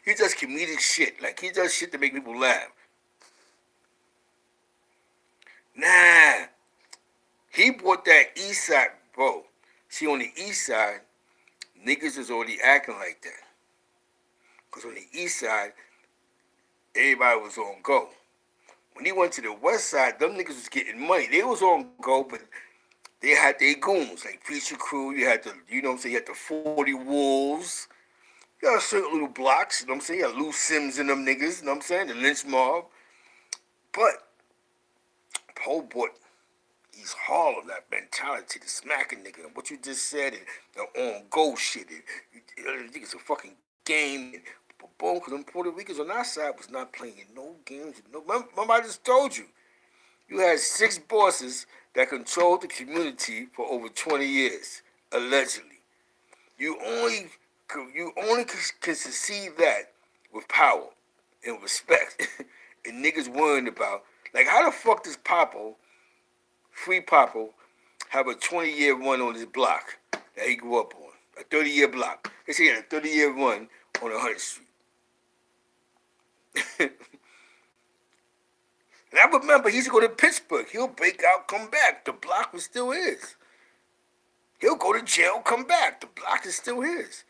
He does comedic shit. Like, he does shit to make people laugh. Nah. He brought that east side, bro. See, on the east side, niggas was already acting like that. Because on the east side, everybody was on go. When he went to the west side, them niggas was getting money. They was on go, but they had their goons, like Preacher Crew. You had the, you know what I'm saying, you had the 40 Wolves. You got certain little blocks, you know what I'm saying? You got Lou Sims and them niggas, you know what I'm saying? The lynch mob. But Poe brought East Harlem, that mentality, the smacking nigga, and what you just said, and the on go shit, and you think it's a fucking game, and boom, because them Puerto Ricans on our side was not playing no games. No, remember I just told you, you had 6 bosses that controlled the community for over 20 years, allegedly. You only can succeed that with power and respect, and niggas worrying about like how the fuck does Papo, Free Papo, have a 20-year run on his block that he grew up on, a 30-year block. They say he had a 30-year run on 100th Street. And I remember he used to go to Pittsburgh. He'll break out, come back. The block was still his. He'll go to jail, come back. The block is still his.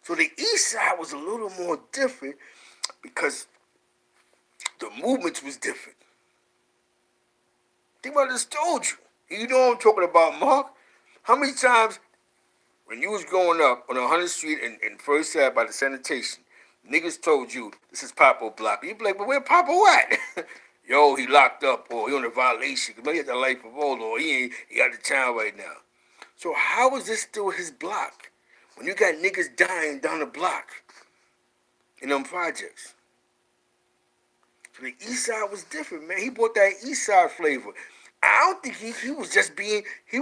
So the East Side was a little more different because the movements was different. Think about this, told you. You know what I'm talking about, Mark? How many times when you was growing up on 100th Street and First Ave by the sanitation, niggas told you this is Papo block. You'd be like, but where Papo at? Yo, he locked up, or he on a violation. Maybe he had the life parole, or he out of town right now. So how is this still his block when you got niggas dying down the block in them projects? So the East Side was different, man. He brought that East Side flavor. I don't think he was just being. He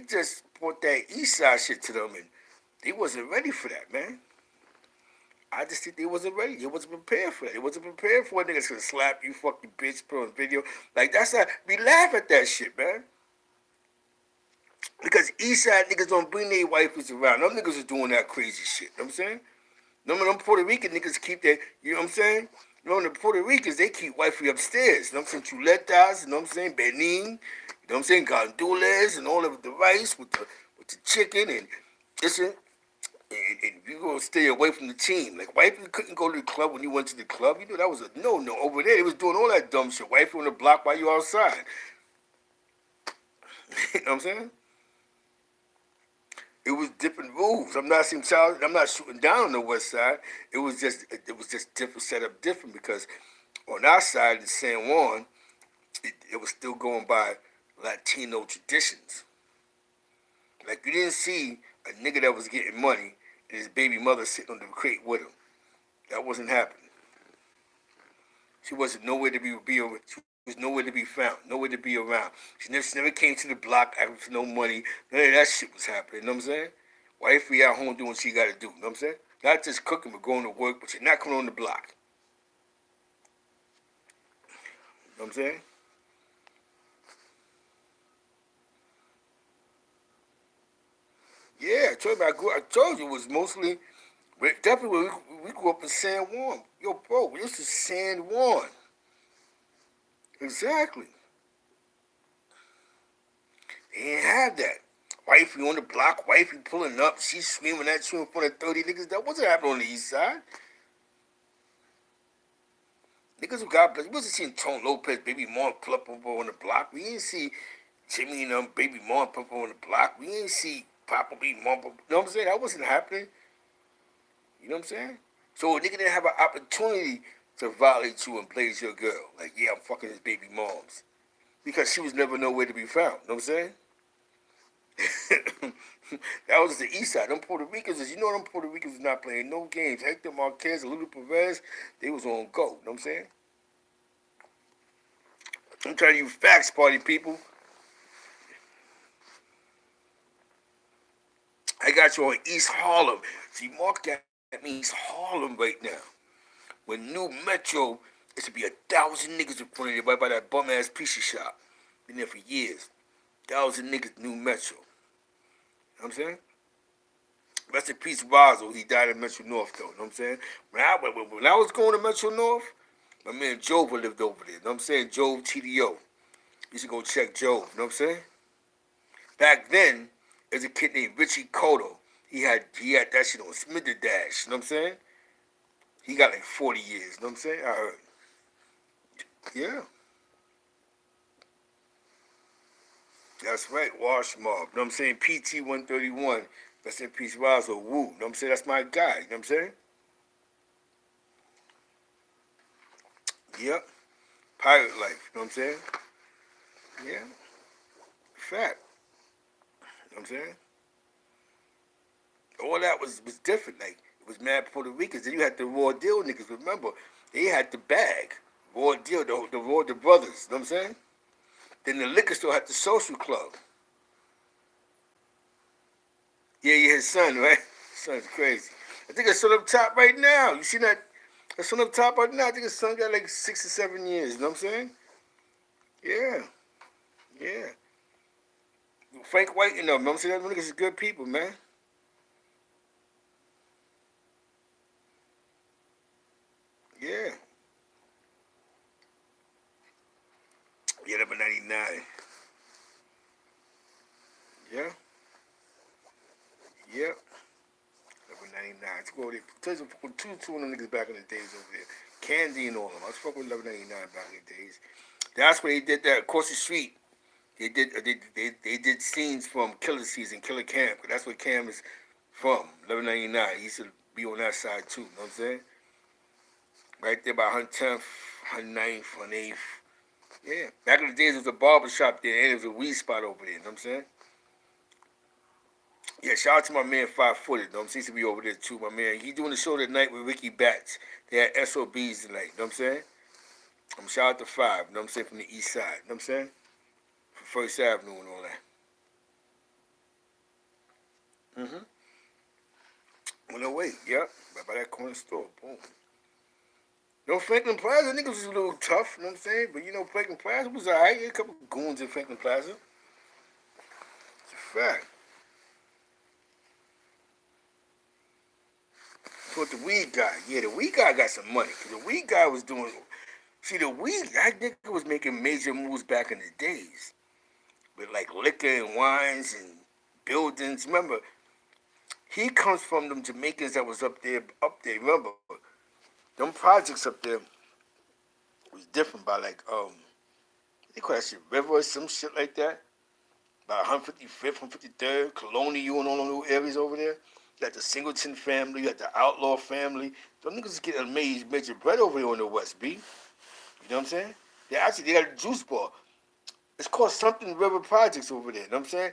just brought that East Side shit to them, and they wasn't ready for that, man. I just think they wasn't ready. They wasn't prepared for that. They wasn't prepared for a nigga that's gonna slap you, fuck you, bitch, put on video. Like that's not. We laugh at that shit, man. Because East Side niggas don't bring their wifeys around. Them niggas is doing that crazy shit. You know what I'm saying? Them Puerto Rican niggas keep that, you know what I'm saying? You know, the Puerto Ricans, they keep wifey upstairs. You know what I'm saying? Chuletas, you know what I'm saying? Benin, you know what I'm saying? Gandules and all of the rice with the chicken and listen. And you gonna stay away from the team. Like wifey couldn't go to the club when you went to the club. You know that was a no. Over there, they was doing all that dumb shit. Wifey on the block while you outside. You know what I'm saying? It was different rules. I'm not saying child. I'm not shooting down on the West Side. It was just different, set up different because on our side in San Juan, it was still going by Latino traditions. Like you didn't see a nigga that was getting money and his baby mother sitting on the crate with him. That wasn't happening. She wasn't nowhere to be. She was nowhere to be found, nowhere to be around. She never came to the block asking for no money. None of that shit was happening. You know what I'm saying? Wifey at home doing what she got to do. You know what I'm saying? Not just cooking, but going to work, but you're not coming on the block. You know what I'm saying? Yeah, I told you it was mostly, definitely we grew up in San Juan. Yo, bro, this is San Juan. Exactly. They didn't have that. Wifey on the block, wifey pulling up, she's screaming at you in front of 30 niggas. That wasn't happening on the east side. Niggas who got blessed. You wasn't seeing Tone Lopez, Baby Mom pull up over on the block. We didn't see Jimmy and Baby Mom pull up on the block. We didn't see Papa Baby Mom. You know what I'm saying? That wasn't happening. You know what I'm saying? So a nigga didn't have an opportunity to violate you and blaze your girl. Like, yeah, I'm fucking his baby moms. Because she was never nowhere to be found. You know what I'm saying? That was the east side. Them Puerto Ricans, as you know, them Puerto Ricans was not playing no games. Hector Marquez, Little Perez, they was on go. You know what I'm saying? I'm telling you facts, party people. I got you on East Harlem. See, Mark that means Harlem right now. When New Metro, it should be 1,000 niggas in front of you right by that bum ass pizza shop. Been there for years. 1,000 niggas New Metro. You know what I'm saying? Rest in peace, Roswell. He died in Metro North, though. You know what I'm saying? When I was going to Metro North, my man Jove lived over there. You know what I'm saying? Jove TDO. You should go check Jove. You know what I'm saying? Back then, there's a kid named Richie Cotto. He had that shit on Smither Dash. You know what I'm saying? He got like 40 years. You know what I'm saying? I heard. Yeah. That's right. Wash Mob. You know what I'm saying? PT 131. Rest in peace, Roz or Woo. You know what I'm saying? That's my guy. You know what I'm saying? Yep. Pirate life. You know what I'm saying? Yeah. Fact. You know what I'm saying? All that was different. Like, it was mad Puerto Ricans. Then you had the raw deal niggas. Remember, they had the bag. Raw deal, the brothers. You know what I'm saying? Then the liquor store had the social club. Yeah, his son, right? His son's crazy. I think it's still up top right now. You see that? It's still up top right now. I think his son got like 6 or 7 years. You know what I'm saying? Yeah. Yeah. Frank White, you know what I'm saying? Them niggas is good people, man. Yeah. Yeah, number 99. Yeah. Yep. Number 99. Let's go there. There's two of them niggas back in the days over there. Candy and all of them. I was fucking with 1199 back in the days. That's where they did that across the street. They did scenes from Killer Season, Killer Cam. That's where Cam is from. 1199. He used to be on that side too. You know what I'm saying? Right there by 110th, 109th, 108th. Yeah. Back in the days, there was a barber shop there and there was a weed spot over there. You know what I'm saying? Yeah, shout out to my man 5 Footed. You know what I'm saying? He used to be over there too, my man. He doing the show tonight with Ricky Batts. They had SOBs tonight. You know what I'm saying? Shout out to 5. You know what I'm saying? From the east side. You know what I'm saying? From First Avenue and all that. Mm-hmm. On the way, yep. Right by that corner store. Boom. You know, Franklin Plaza, niggas was a little tough, you know what I'm saying? But you know, Franklin Plaza was alright. A couple of goons in Franklin Plaza. It's a fact. So the weed guy, yeah, the weed guy got some money. Cause the weed guy was doing, see, that nigga was making major moves back in the days. With like liquor and wines and buildings. Remember, he comes from them Jamaicans that was up there. Remember, them projects up there was different by like, they call that shit River or some shit like that. By 155th, 153rd, Colonial and all those little areas over there. You got the Singleton family, you got the Outlaw family. Them niggas get a major bread over here on the West, B. You know what I'm saying? They got a juice bar. It's called something River Projects over there. You know what I'm saying?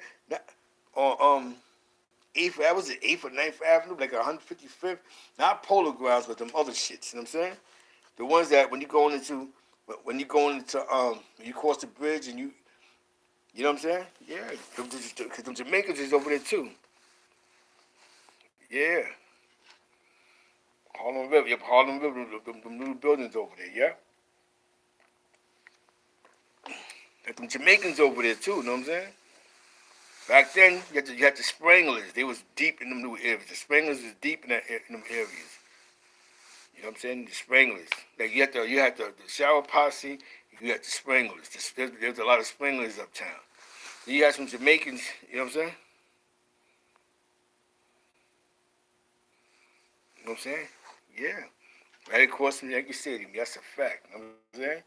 On 8th, that was the 8th or 9th Avenue, like 155th. Not Polo Grounds, but them other shits. You know what I'm saying? The ones that when you cross the bridge and you know what I'm saying? Yeah, because them Jamaicans is over there too. Yeah. Harlem River, yep, Harlem River, them little buildings over there, yeah. And them Jamaicans over there too, you know what I'm saying? Back then, you had the Spranglers. They was deep in them new areas. The Spranglers was deep in them areas. You know what I'm saying? The Spranglers. Like you had the Shower Posse. You had the Spranglers. There was a lot of Spranglers uptown. Then you had some Jamaicans. You know what I'm saying? You know what I'm saying? Yeah. Right across from Yankee Stadium. That's a fact. You know what I'm saying?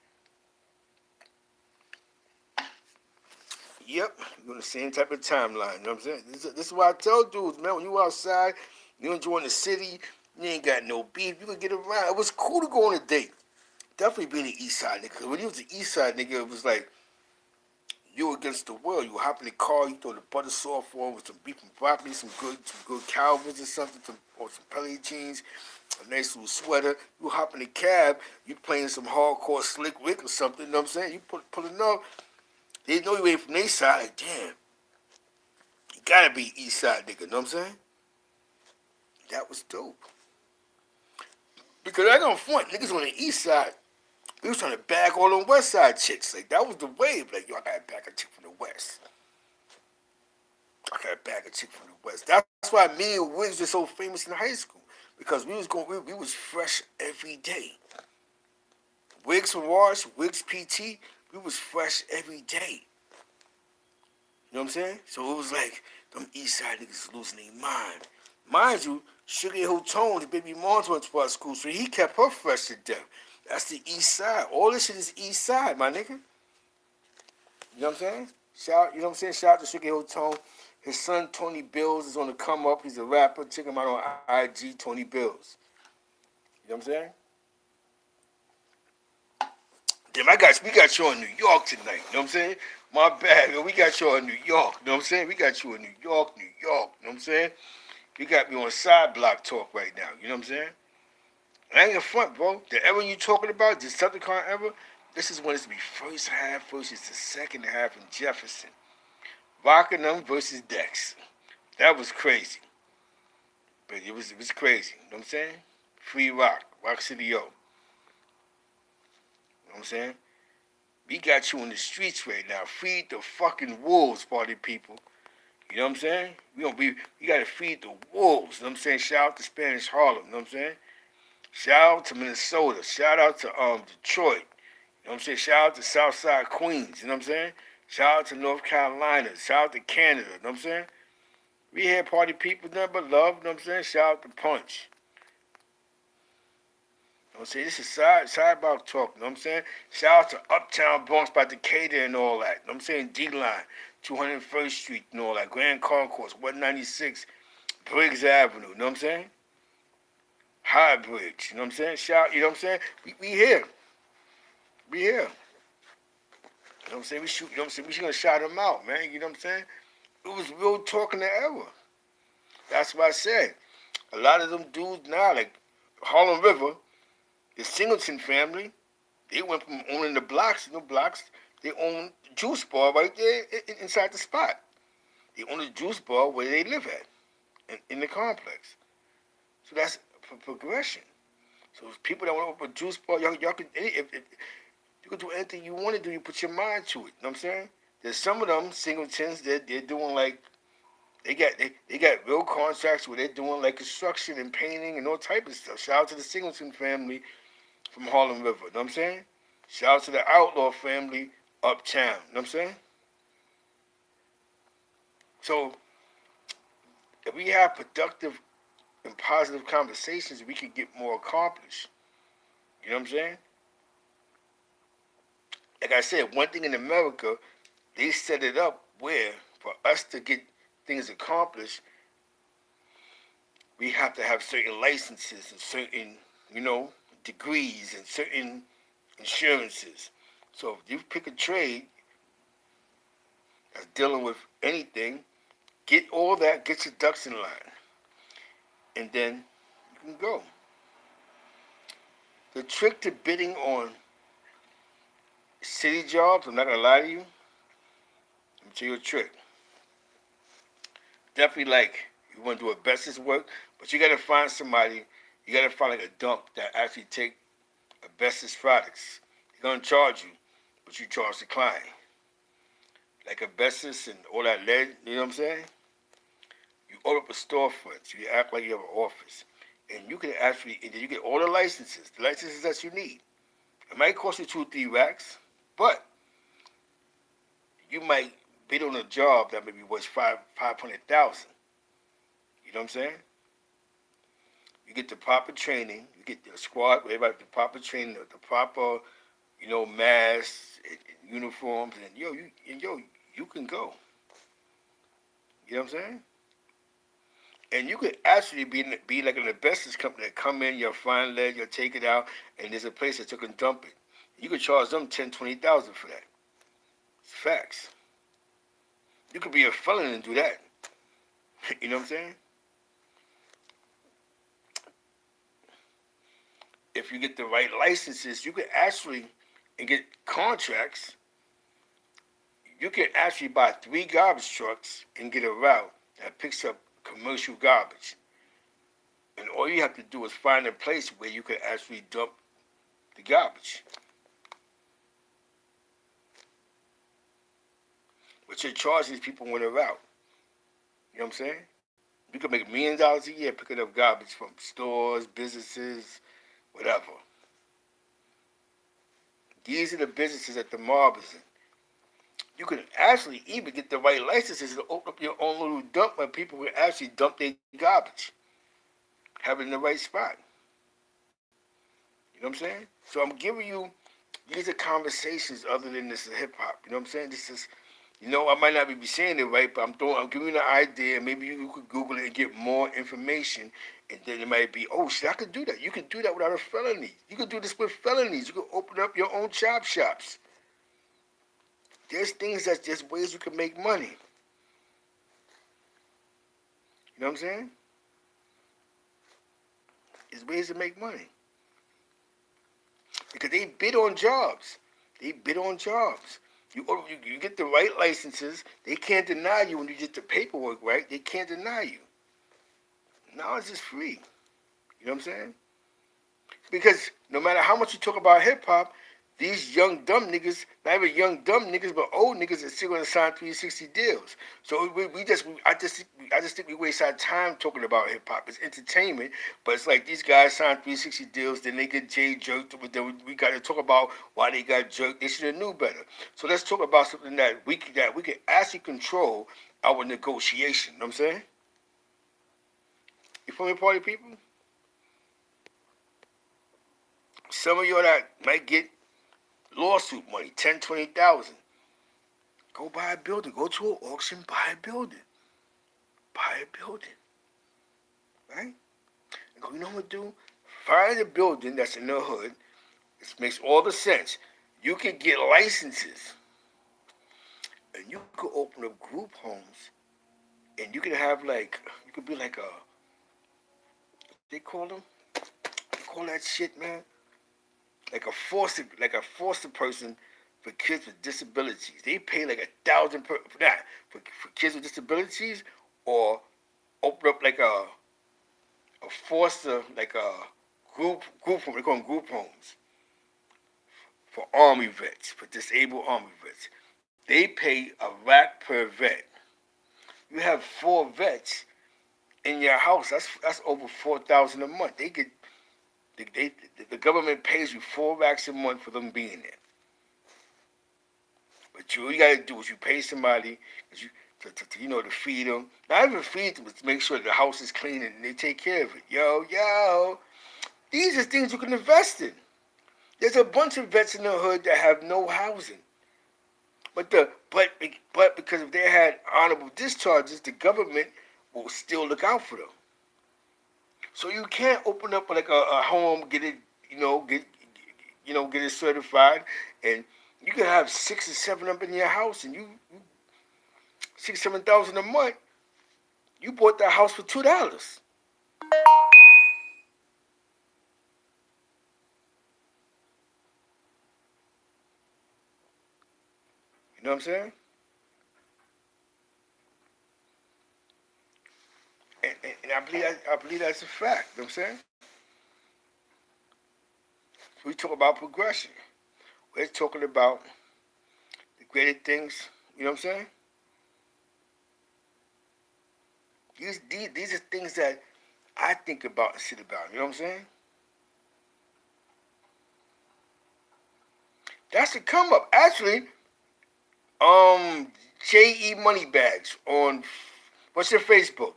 Yep. You're on the same type of timeline. You know what I'm saying? This is why I tell dudes, man, when you outside, you enjoying the city, you ain't got no beef, you can get around. It was cool to go on a date. Definitely being the east side nigga. When you was the east side nigga, it was like you were against the world. You hop in the car, you throw the butter sauce on with some beef and broccoli, some good Calvins or something, or some Pelly jeans, a nice little sweater. You hop in the cab, you playing some hardcore Slick Rick or something, you know what I'm saying? You pulling up, they know you ain't from their side, like, damn, you gotta be east side nigga, you know what I'm saying? That was dope. Because I don't front, niggas on the east side, we was trying to bag all them west side chicks. Like, that was the wave. Like, yo, I gotta bag a chick from the west. I got a bag of chick from the West. That's why me and Wiggs were so famous in high school. Because we was fresh every day. Wiggs from Wash, Wiggs PT, we was fresh every day. You know what I'm saying? So it was like, them East Side niggas losing their mind. Mind you, Sugar Hill Tone, the baby moms went to our school, so he kept her fresh to death. That's the East Side. All this shit is East Side, my nigga. You know what I'm saying? You know what I'm saying? Shout out to Sugar Hill Tone. His son Tony Bills is on the come up. He's a rapper. Check him out on IG, Tony Bills. You know what I'm saying? Damn, we got you in New York tonight. You know what I'm saying? My bad, yo. We got you in New York. You know what I'm saying? We got you in New York, New York. You know what I'm saying? You got me on side block talk right now. You know what I'm saying? I ain't in front, bro. The era you talking about, the Decepticon era, this is when it's to be first half versus the second half in Jefferson. Rocking them versus Dex. That was crazy. But it was crazy. You know what I'm saying? Free rock. Rock City, yo. You know what I'm saying? We got you in the streets right now. Feed the fucking wolves, party people. You know what I'm saying? We gotta feed the wolves. You know what I'm saying? Shout out to Spanish Harlem. You know what I'm saying? Shout out to Minnesota. Shout out to Detroit. You know what I'm saying? Shout out to Southside Queens. You know what I'm saying? Shout out to North Carolina. Shout out to Canada. You know what I'm saying? We here, party people, nothing but love. You know what I'm saying? Shout out to Punch. You know what I'm saying? This is sidebar talk. You know what I'm saying? Shout out to Uptown Bronx by Decatur and all that. You know what I'm saying? D-Line, 201st Street and all that. Grand Concourse, 196, Briggs Avenue. You know what I'm saying? High Bridge. You know what I'm saying? Shout, you know what I'm saying? We here. We here. You know what I'm saying? We shoot, you know what I'm saying? We gonna shout them out, man. You know what I'm saying? It was real talk in the era. That's what I said. A lot of them dudes now, like Harlem River, the Singleton family, they went from owning the blocks, they own the juice bar right there inside the spot. They own the juice bar where they live at, in the complex. So that's progression. So people that want to open a juice bar, y'all can, if you can do anything you want to do, you put your mind to it. You know what I'm saying? There's some of them singletons that they're doing like, they got real contracts where they're doing like construction and painting and all type of stuff. Shout out to the Singleton family from Harlem River. You know what I'm saying? Shout out to the Outlaw family uptown. You know what I'm saying? So if we have productive and positive conversations, we can get more accomplished. You know what I'm saying? Like I said, one thing in America, they set it up where for us to get things accomplished, we have to have certain licenses and certain, degrees and certain insurances. So if you pick a trade that's dealing with anything, get all that, get your ducks in line, and then you can go. The trick to bidding on city jobs, I'm not gonna lie to you, let me tell you a trick. Definitely like you want to do asbestos work, but you gotta find somebody, you gotta find like a dump that actually take asbestos products. They're gonna charge you, but you charge the client. Like asbestos and all that lead, you know what I'm saying? You open up a storefront, so you act like you have an office. And you can actually, and then you get all the licenses that you need. It might cost you 2-3 racks, but you might bid on a job that maybe was 500,000. You know what I'm saying? You get the proper training, you get the squad, everybody the proper training, the proper, masks, and uniforms, and you can go. You know what I'm saying? And you could actually be like an asbestos company that come in, you'll find lead, you'll take it out, and there's a place that you can dump it. You could charge them 10,000-20,000 for that. It's facts. You could be a felon and do that. You know what I'm saying? If you get the right licenses, you could actually, and get contracts, you can actually buy 3 garbage trucks and get a route that picks up commercial garbage. And all you have to do is find a place where you can actually dump the garbage. But you're charging these people with a route. You know what I'm saying? You can make millions of dollars a year picking up garbage from stores, businesses, whatever. These are the businesses that the mob is in. You can actually even get the right licenses to open up your own little dump where people can actually dump their garbage. Have it in the right spot. You know what I'm saying? So I'm giving you, these are conversations other than this hip hop. You know what I'm saying? I might not be saying it right, but I'm giving you an idea. Maybe you could Google it and get more information, and then it might be, oh shit, I could do that. You could do that without a felony. You could do this with felonies. You could open up your own chop shops. There's things there's ways you can make money. You know what I'm saying? There's ways to make money because they bid on jobs. They bid on jobs. You get the right licenses. They can't deny you when you get the paperwork right. They can't deny you. Now it's just free. You know what I'm saying? Because no matter how much you talk about hip hop, these young dumb niggas, not even young dumb niggas, but old niggas, are still gonna sign 360 deals. So I just think we waste our time talking about hip hop. It's entertainment, but it's like these guys sign 360 deals, then they get Jay jerked. But then we got to talk about why they got jerked. They should have knew better. So let's talk about something that we can actually control our negotiation. You know what I'm saying? You feel me, party people? Some of y'all that might get lawsuit money, 10, 20,000. Go buy a building. Go to an auction, buy a building. Buy a building. Right? And go, you know what to do? Find a building that's in the hood. This makes all the sense. You can get licenses. And you could open up group homes. And you can have you could be like they call that shit, man. Like a foster person for kids with disabilities. They pay like $1,000 for that for kids with disabilities, or open up like a foster group home. They call them group homes for Army vets, for disabled Army vets. They pay a rack per vet. You have 4 vets in your house. That's over $4,000 a month. They get. The government pays you 4 racks a month for them being there. But all you gotta do is you pay somebody to feed them. Not even feed them, but to make sure the house is clean and they take care of it. Yo. These are things you can invest in. There's a bunch of vets in the hood that have no housing. But because if they had honorable discharges, the government will still look out for them. So you can't open up like a home, get it certified, and you can have 6 or 7 up in your house, and you $6,000-7,000 a month. You bought that house for $2. You know what I'm saying? And I believe that's a fact. You know what I'm saying? We talk about progression. We're talking about the greater things. You know what I'm saying? These are things that I think about and sit about. You know what I'm saying? That's a come up. Actually, J.E. Moneybags on what's your Facebook?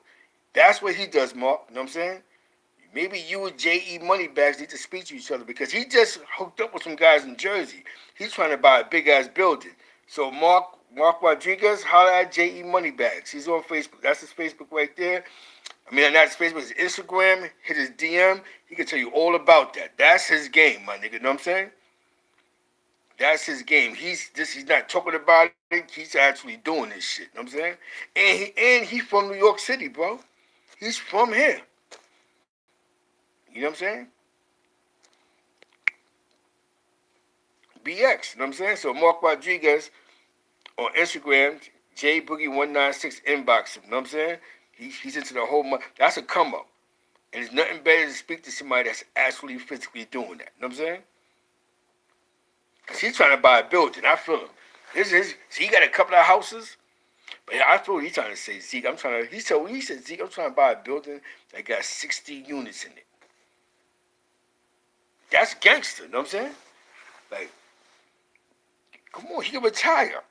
That's what he does, Mark. You know what I'm saying? Maybe you and J.E. Moneybags need to speak to each other because he just hooked up with some guys in Jersey. He's trying to buy a big ass building. So Mark Rodriguez, holler at J.E. Moneybags. He's on Facebook. That's his Facebook right there. I mean, not his Facebook, his Instagram. Hit his DM. He can tell you all about that. That's his game, my nigga. You know what I'm saying? That's his game. He's not talking about it. He's actually doing this shit. You know what I'm saying? And he from New York City, bro. He's from here. You know what I'm saying? BX, you know what I'm saying? So Mark Rodriguez on Instagram, JBoogie196 inbox him, you know what I'm saying? He's into the whole that's a come up. And there's nothing better to speak to somebody that's actually physically doing that. You know what I'm saying? Because he's trying to buy a building. I feel him. He got a couple of houses. But I feel he's trying to say, Zeke, he said, Zeke, I'm trying to buy a building that got 60 units in it. That's gangster, you know what I'm saying? Like, come on, he can retire.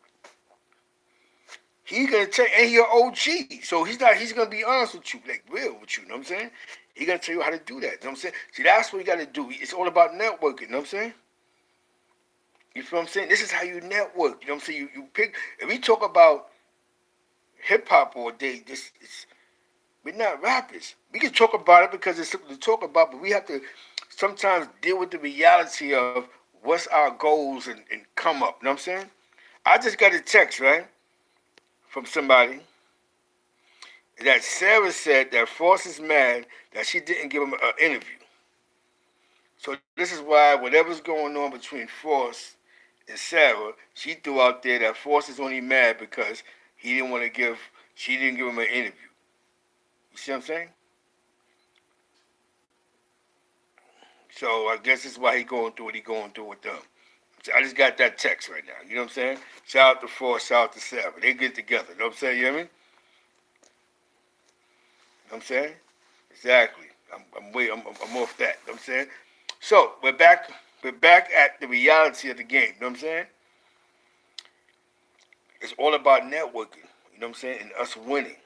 He's gonna tell you, and he an OG. So he's gonna be honest with you, like real with you, know what I'm saying? He gonna tell you how to do that, you know what I'm saying? See, that's what you gotta do. It's all about networking, you know what I'm saying? You feel what I'm saying? This is how you network. You know what I'm saying? You pick. If we talk about hip hop all day, we're not rappers. We can talk about it because it's something to talk about, but we have to sometimes deal with the reality of what's our goals and come up. You know what I'm saying? I just got a text, right, from somebody that Sarah said that Frost is mad that she didn't give him an interview. So this is why whatever's going on between Frost and Sarah, she threw out there that Frost is only mad because he didn't want to give, she didn't give him an interview. You see what I'm saying? So I guess this is why he going through what he going through with them. So I just got that text right now. You know what I'm saying? Shout out to Frost, shout out to Sarah. They get together. You know what I'm saying? You hear me? You know what I'm saying? Exactly. I'm off that. You know what I'm saying? So we're back at the reality of the game. You know what I'm saying? It's all about networking. You know what I'm saying? And us winning.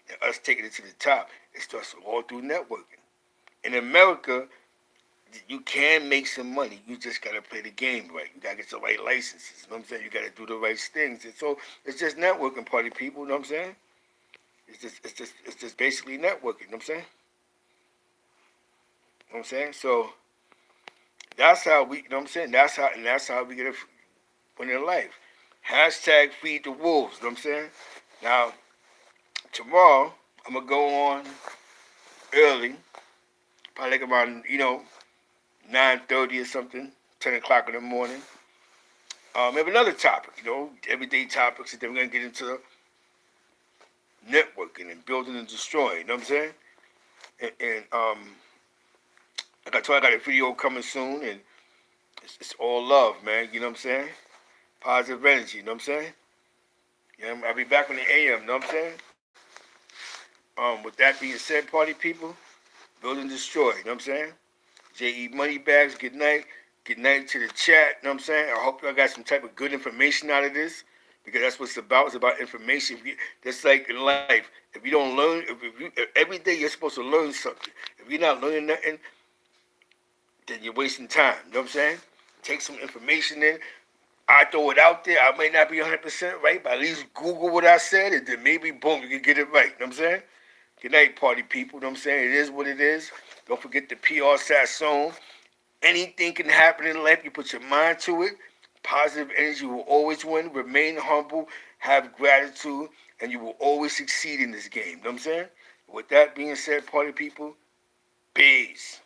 And us taking it to the top. It starts all through networking. In America, you can make some money. You just gotta play the game right. You gotta get the right licenses. You know what I'm saying? You gotta do the right things. And so it's just networking, party people. You know what I'm saying? It's just basically networking. You know what I'm saying? You know what I'm saying? So that's how we. You know what I'm saying? That's how we get a win in life. Hashtag feed the wolves. You know what I'm saying? Now tomorrow I'm gonna go on early, probably like around 9:30 or something, 10 o'clock in the morning. We have another topic, everyday topics, and then we're gonna get into networking and building and destroying. You know what I'm saying? And like I told you, I got a video coming soon, and it's all love, man. You know what I'm saying? Positive energy. You know what I'm saying? Yeah, I'll be back on the AM. You know what I'm saying? With that being said, party people, build and destroy. You know what I'm saying? J.E. Moneybags, good night. Good night to the chat. You know what I'm saying? I hope y'all got some type of good information out of this because that's what it's about. It's about information. Just like in life, if you don't learn, every day you're supposed to learn something. If you're not learning nothing, then you're wasting time. You know what I'm saying? Take some information in. I throw it out there. I may not be 100% right, but at least Google what I said, and then maybe, boom, you can get it right. You know what I'm saying? Good night, party people. You know what I'm saying? It is what it is. Don't forget the PR Sasson. Anything can happen in life. You put your mind to it. Positive energy will always win. Remain humble. Have gratitude. And you will always succeed in this game. You know what I'm saying? With that being said, party people, peace.